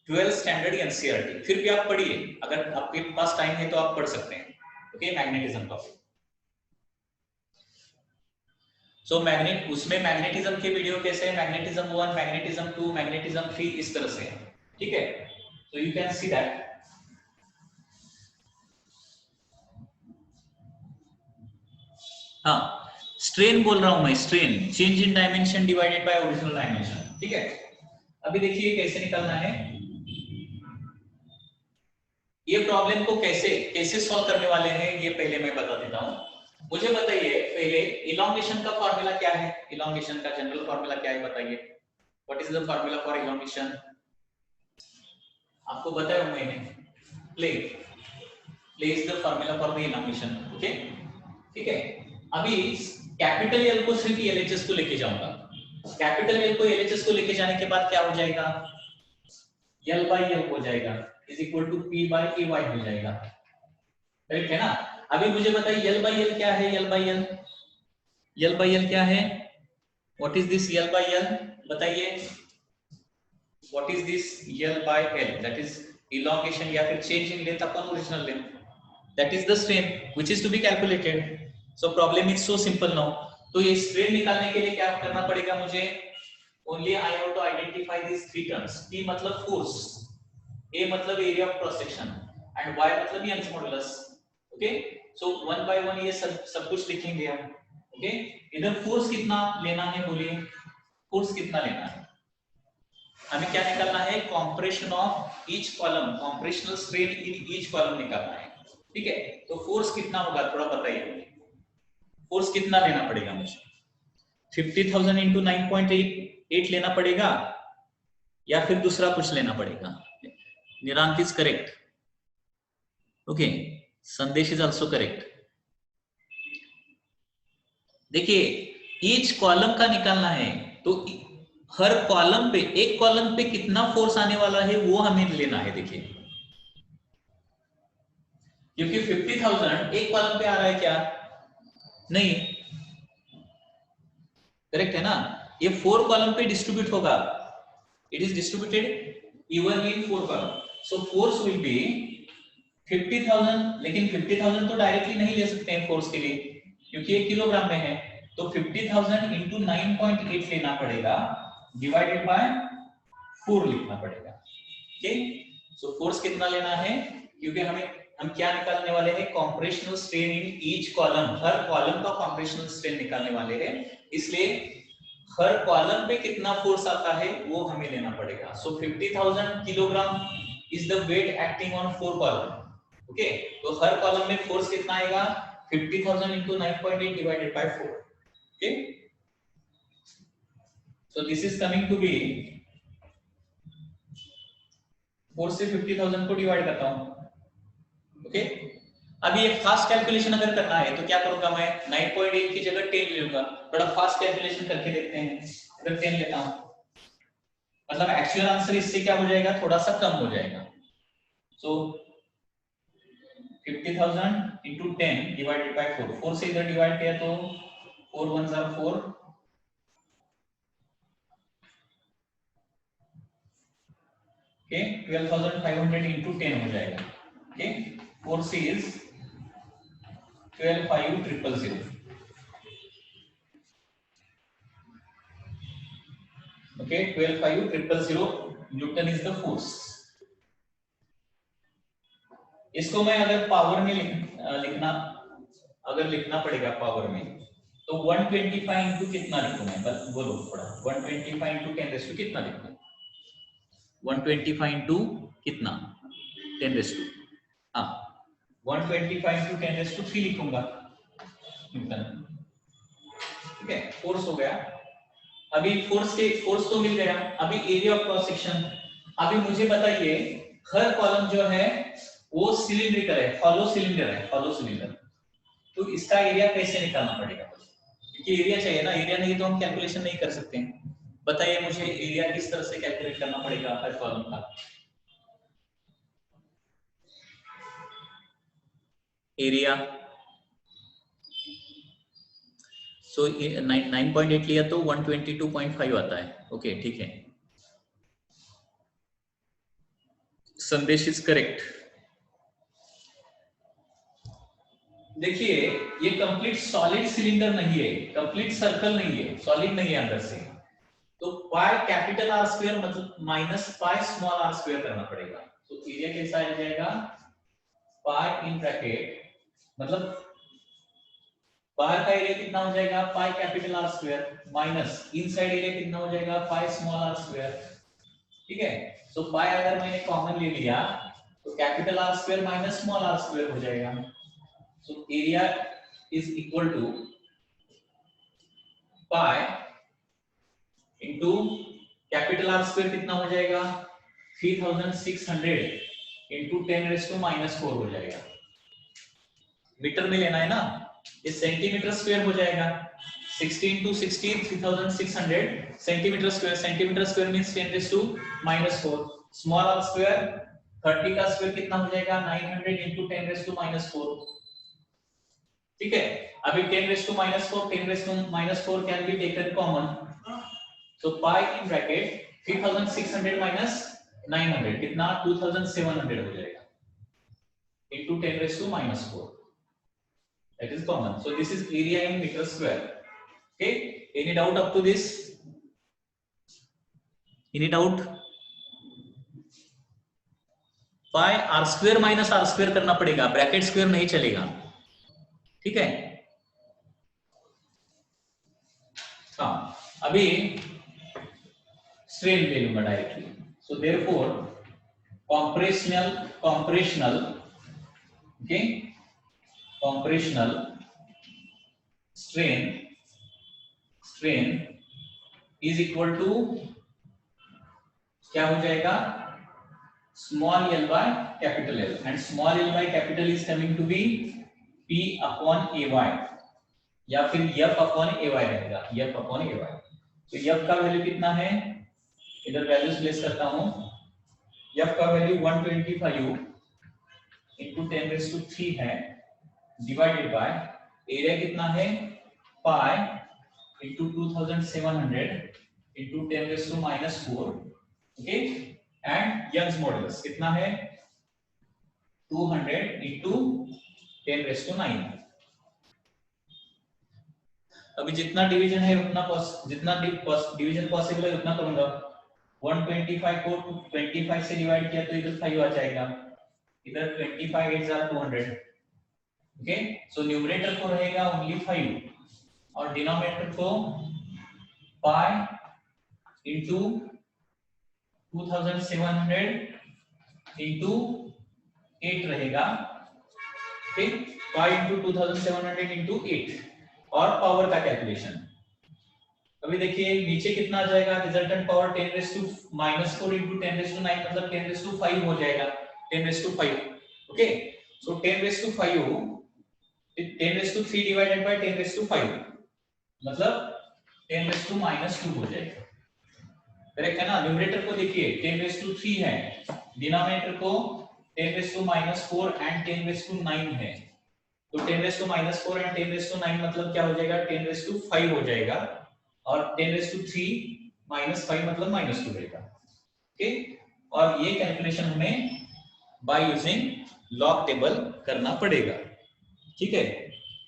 12th standard NCERT, फिर भी आप पढ़िए, अगर आपके पास टाइम है तो आप पढ़ सकते हैं, ओके मैग्नेटिज्म टॉपिक। सो मैग्नेट, उसमें मैग्नेटिज्म के वीडियो कैसे है, मैग्नेटिज्म 1, मैग्नेटिज्म 2, मैग्नेटिज्म 3, इस तरह से, ठीक है। So you can see that. हाँ, स्ट्रेन बोल रहा हूं मैं, strain change in dimension divided by original dimension, ठीक है। अभी देखिए कैसे निकालना है, ये प्रॉब्लम को कैसे सॉल्व करने वाले हैं ये पहले मैं बता देता हूं। मुझे बताइए पहले इलोंगेशन का फार्मूला क्या है, इलोंगेशन का जनरल फार्मूला क्या है बताइए, what is the formula for elongation, आपको बताया हूं मैंने, play is the formula for the elongation, okay ठीक है। अभी कैपिटल एल को सिर्फ एलएचएस को लेके जाऊंगा, कैपिटल एल को एलएचएस को लेके जाने के बाद क्या हो जाएगा, एल बाई एल हो जाएगा is equal to P by A Y हो जाएगा, करेक्ट है ना। अभी मुझे बताइए एल बाई एल क्या है, एल बाई एल क्या है, what is this L by L, बताइए what is this L by L, that is elongation या फिर change in length upon original length, that is the strain which is to be calculated. So problem is so simple now. तो ये strain निकालने के लिए क्या करना पड़ेगा मुझे, only I have to identify these three terms. P मतलब force, A मतलब area of cross section and Y मतलब Young's modulus. Okay, so one by one ये सब कुछ लिखेंगे हम, okay। इधर force कितना लेना है बोलिए, force कितना लेना है, हमें क्या निकालना है, compression of each column, compressional strain in each column निकालना है, ठीक है। तो फोर्स कितना होगा थोड़ा बताइए, फोर्स कितना लेना पड़ेगा मुझे, 50,000 इंटू 9.8 लेना पड़ेगा या फिर दूसरा कुछ लेना पड़ेगा, निरांत इज करेक्ट, ओके संदेश इज आल्सो करेक्ट। देखिए ईच कॉलम का निकालना है, तो हर कॉलम पे, एक कॉलम पे कितना फोर्स आने वाला है वो हमें लेना है, देखिए क्योंकि 50,000 एक कॉलम पे आ रहा है क्या, नहीं, करेक्ट है ना, ये 4 कॉलम पे डिस्ट्रीब्यूट होगा, it is distributed evenly in 4 column, so force will be 50,000, लेकिन 50,000 तो डायरेक्टली नहीं ले सकते हैं फोर्स के लिए क्योंकि ये किलोग्राम में है, तो 50,000 इंटू 9.8 लेना पड़ेगा डिवाइडेड बाय 4 लिखना पड़ेगा, ओके। सो फोर्स कितना लेना है, क्योंकि हम क्या निकालने वाले हैं, compressional strain in each column, हर कॉलम का कॉम्प्रेशनल स्ट्रेन निकालने वाले हैं, इसलिए हर कॉलम पे कितना फोर्स आता है वो हमें लेना पड़ेगा। So 50,000 kilogram is the weight acting on 4 column. Okay, तो हर कॉलम में फोर्स कितना आएगा? 50,000 into 9.8 divided by 4। Okay, so this is coming to be 4 से 50,000 को डिवाइड करता हूं। ओके, अभी एक फास्ट कैलकुलेशन अगर करना है तो क्या करूंगा मैं? 9.8 की जगह 10 ले लूंगा। थोड़ा फास्ट कैलकुलेशन करके देखते हैं। अगर 10 लेता हूं मतलब एक्चुअल आंसर इससे क्या हो जाएगा? थोड़ा सा कम हो जाएगा। सो 50,000 into 10 divided by 4। 4 से इधर डिवाइड किया तो 4 1 are 4। ओके, 12,500 into 10 हो जाएगा। ओके, 4 से is 12,500। Okay, 12,500 Newton is the force. इसको मैं अगर पावर में लिखना पड़ेगा पावर में तो 125 इंटू कितना लिखूं मैं? बस बोलो थोड़ा। 125 इंटू 10 रेज़ टू कितना लिखूं? 125 इंटू कितना? 10 रेज़ टू, हाँ 125 इंटू 10 रेज़ टू 3 लिखूंगा न्यूटन। ठीक है, फोर्स हो गया। अभी फोर्स तो मिल गया। अभी एरिया ऑफ क्रॉस सेक्शन। अभी मुझे बताइए, हर कॉलम जो है वो सिलिंड्रिकल है, हॉलो सिलेंडर है, हॉलो सिलेंडर। तो इसका एरिया कैसे निकालना पड़ेगा? क्योंकि एरिया चाहिए ना, एरिया नहीं तो हम कैलकुलेशन नहीं कर सकते हैं। बताइए मुझे एरिया किस तरह से कैलकुलेट करना पड़ेगा हर कॉलम का? एरिया सो 9.8 लिया तो 122.5 आता है। ओके ठीक है, संदेश इज करेक्ट। देखिए ये कंप्लीट सॉलिड सिलेंडर नहीं है, कंप्लीट सर्कल नहीं है, सॉलिड नहीं है अंदर से। तो पाई कैपिटल आर स्क्वायर मतलब minus pi small R square करना पड़ेगा। तो एरिया कैसा आ जाएगा? पाई इन ब्रैकेट मतलब बाहर का एरिया कितना हो जाएगा? Pi capital R square minus inside area कितना हो जाएगा? Pi small R square. ठीक है, सो पाई अगर मैंने कॉमन ले लिया तो capital R square minus small R square हो जाएगा। So area is equal to pi into capital R square कितना हो जाएगा? 3600 इनटू 10 रेज़ टू -4 हो जाएगा। मीटर में लेना है ना, ये सेंटीमीटर स्क्वायर हो जाएगा। 60 into 60 3600 centimetre square. Centimetre square means 10 raise to -4। Small R square 30 का स्क्वायर कितना हो जाएगा? 900 into 10 रेज़ टू -4। ठीक है, अभी 10 raise to -4 10 raise to -4 can be taken common. So pi in bracket 3600 माइनस 900 कितना? 2700 हो जाएगा into 10 raised to -4। That is common. So this is area in meter square. Okay, any doubt up to this? Any doubt? Pi R square minus R square करना पड़ेगा, bracket square नहीं चलेगा। ठीक है, हाँ अभी स्ट्रेन ले लूंगा directly. So therefore compressional okay, compressional strain is equal to क्या हो जाएगा? Small L by capital L, and small L by capital is coming to be P upon A Y या फिर F अपॉन ए वाई रहेगा, F upon A Y. तो F का value कितना है? इधर वैल्यूज प्लेस करता हूं। F का वैल्यू 125 into 10 raised to 3 है, डिवाइडेड बाय एरिया कितना है? Pi into 2700 into 10 raised to -4। Okay, and Young's modulus कितना है? 200 into 10 raised to 9। अभी जितना डिवीजन है उतना जितना डिवीजन पॉसिबल है उतना करूंगा। 125 को 25 से डिवाइड किया तो इधर 5 आ जाएगा, इधर 25 8 are 200। ओके, सो न्यूमरेटर को रहेगा ओनली 5 और डिनोमिनेटर को पाई इंटू 2700 इंटू 8 रहेगा, ठीक, पाई इंटू 2700 इंटू 8 और पावर का कैलकुलेशन। अभी देखिए नीचे कितना आ जाएगा, रिजल्टेंट पावर 10⁻⁻4 इंटू 10⁻9 मतलब 10⁵ हो जाएगा, 10⁵। ओके, सो 10⁵, 10⁻³ डिवाइडेड बाय 10⁵, मतलब 10⁻⁻2 हो जाएगा। करेक्ट है ना? न्यूमरेटर को देखिए 10⁻³ है, डिनोमिनेटर को 10⁻⁻4 एंड 10⁻9 है, तो 10⁻⁻4 एंड 10⁻9 मतलब क्या हो जाएगा, 10⁵ हो जाएगा, और 10⁻³ -5 मतलब -2 रहेगा। ओके, और ये कैलकुलेशन हमें बाय यूजिंग लॉग टेबल करना पड़ेगा। ठीक है,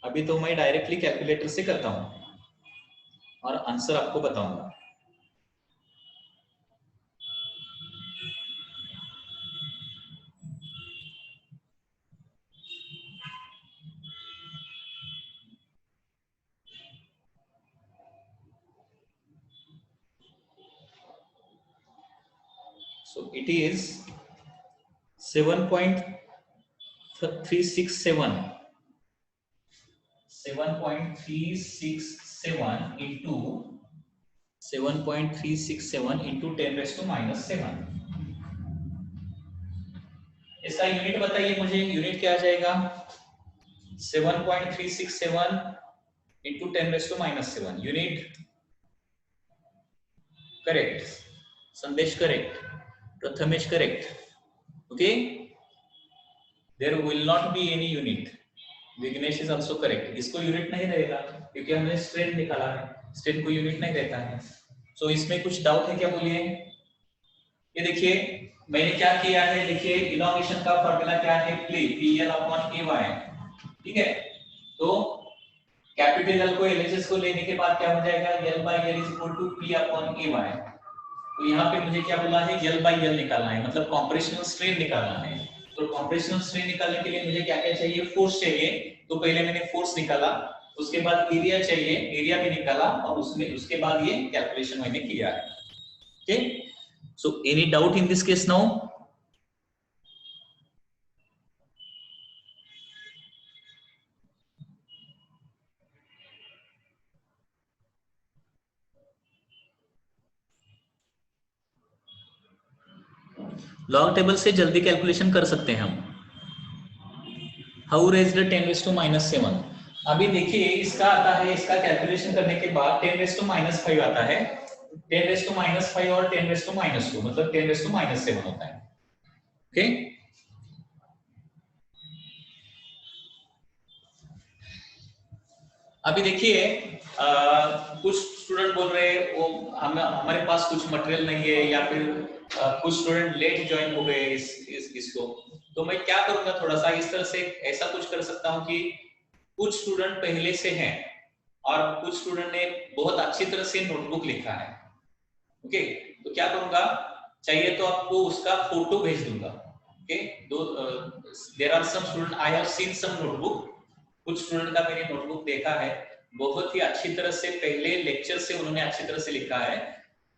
अभी तो मैं डायरेक्टली कैलकुलेटर से करता हूं और आंसर आपको बताऊंगा। So it is 7.367 into 7.367 into 10⁻⁻7। इसका यूनिट बताइए मुझे, यूनिट क्या आ जाएगा? 7.367 into 10⁻⁻7 unit. Correct, Sandesh correct, Prathamesh correct. Okay, there will not be any unit. Vighnesh is also correct, इसको यूनिट नहीं रहेगा क्योंकि हमने स्ट्रेन निकाला है, स्ट्रेन को यूनिट नहीं रहता है। सो इसमें कुछ डाउट है क्या, बोलिए। ये देखिए मैंने क्या किया है, देखिए इलॉन्गेशन का फार्मूला क्या है, PL/AY। ठीक है, तो कैपिटल एल को एलएचएस को लेने के बाद क्या हो जाएगा, L/L = P/AY। तो यहाँ पे मुझे क्या बोला है, L/L निकालना है, मतलब कॉम्प्रेशनल स्ट्रेन निकालना है। तो कॉम्प्रेशनल स्ट्रेन निकालने के लिए मुझे क्या क्या चाहिए, फोर्स चाहिए। तो पहले मैंने फोर्स निकाला, उसके बाद एरिया चाहिए, एरिया भी निकाला, और उसमें उसके बाद ये कैलकुलेशन मैंने किया है। Okay, so any doubt in this case now? Log table से जल्दी कैलकुलेशन कर सकते हैं हम। How raised 10⁻⁻7? अभी देखिए इसका आता है, इसका कैलकुलेशन करने के बाद 10⁻⁻5 आता है, 10⁻⁻5 और 10⁻⁻2 मतलब 10⁻⁻7 होता है। ओके, अभी देखिए कुछ स्टूडेंट बोल रहे हैं वो हमारे पास कुछ मटेरियल नहीं है, या फिर कुछ स्टूडेंट लेट ज्वाइन हो गए इसको। तो मैं क्या करूंगा, थोड़ा सा इस तरह से ऐसा कुछ कर सकता हूं कि कुछ स्टूडेंट पहले से हैं और कुछ स्टूडेंट ने बहुत अच्छी तरह से नोटबुक लिखा है। ओके, तो क्या करूंगा, चाहिए तो आपको उसका फोटो भेज दूंगा। Okay, there are some student, I have seen some notebook, कुछ स्टूडेंट का मैंने नोटबुक देखा है, बहुत ही अच्छी तरह से पहले लेक्चर से उन्होंने अच्छी तरह से लिखा है।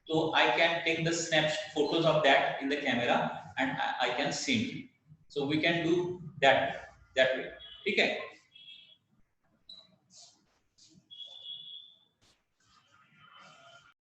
तो I can take the snap photos of that in the camera and I can send you, so we can do that way. ठीक है,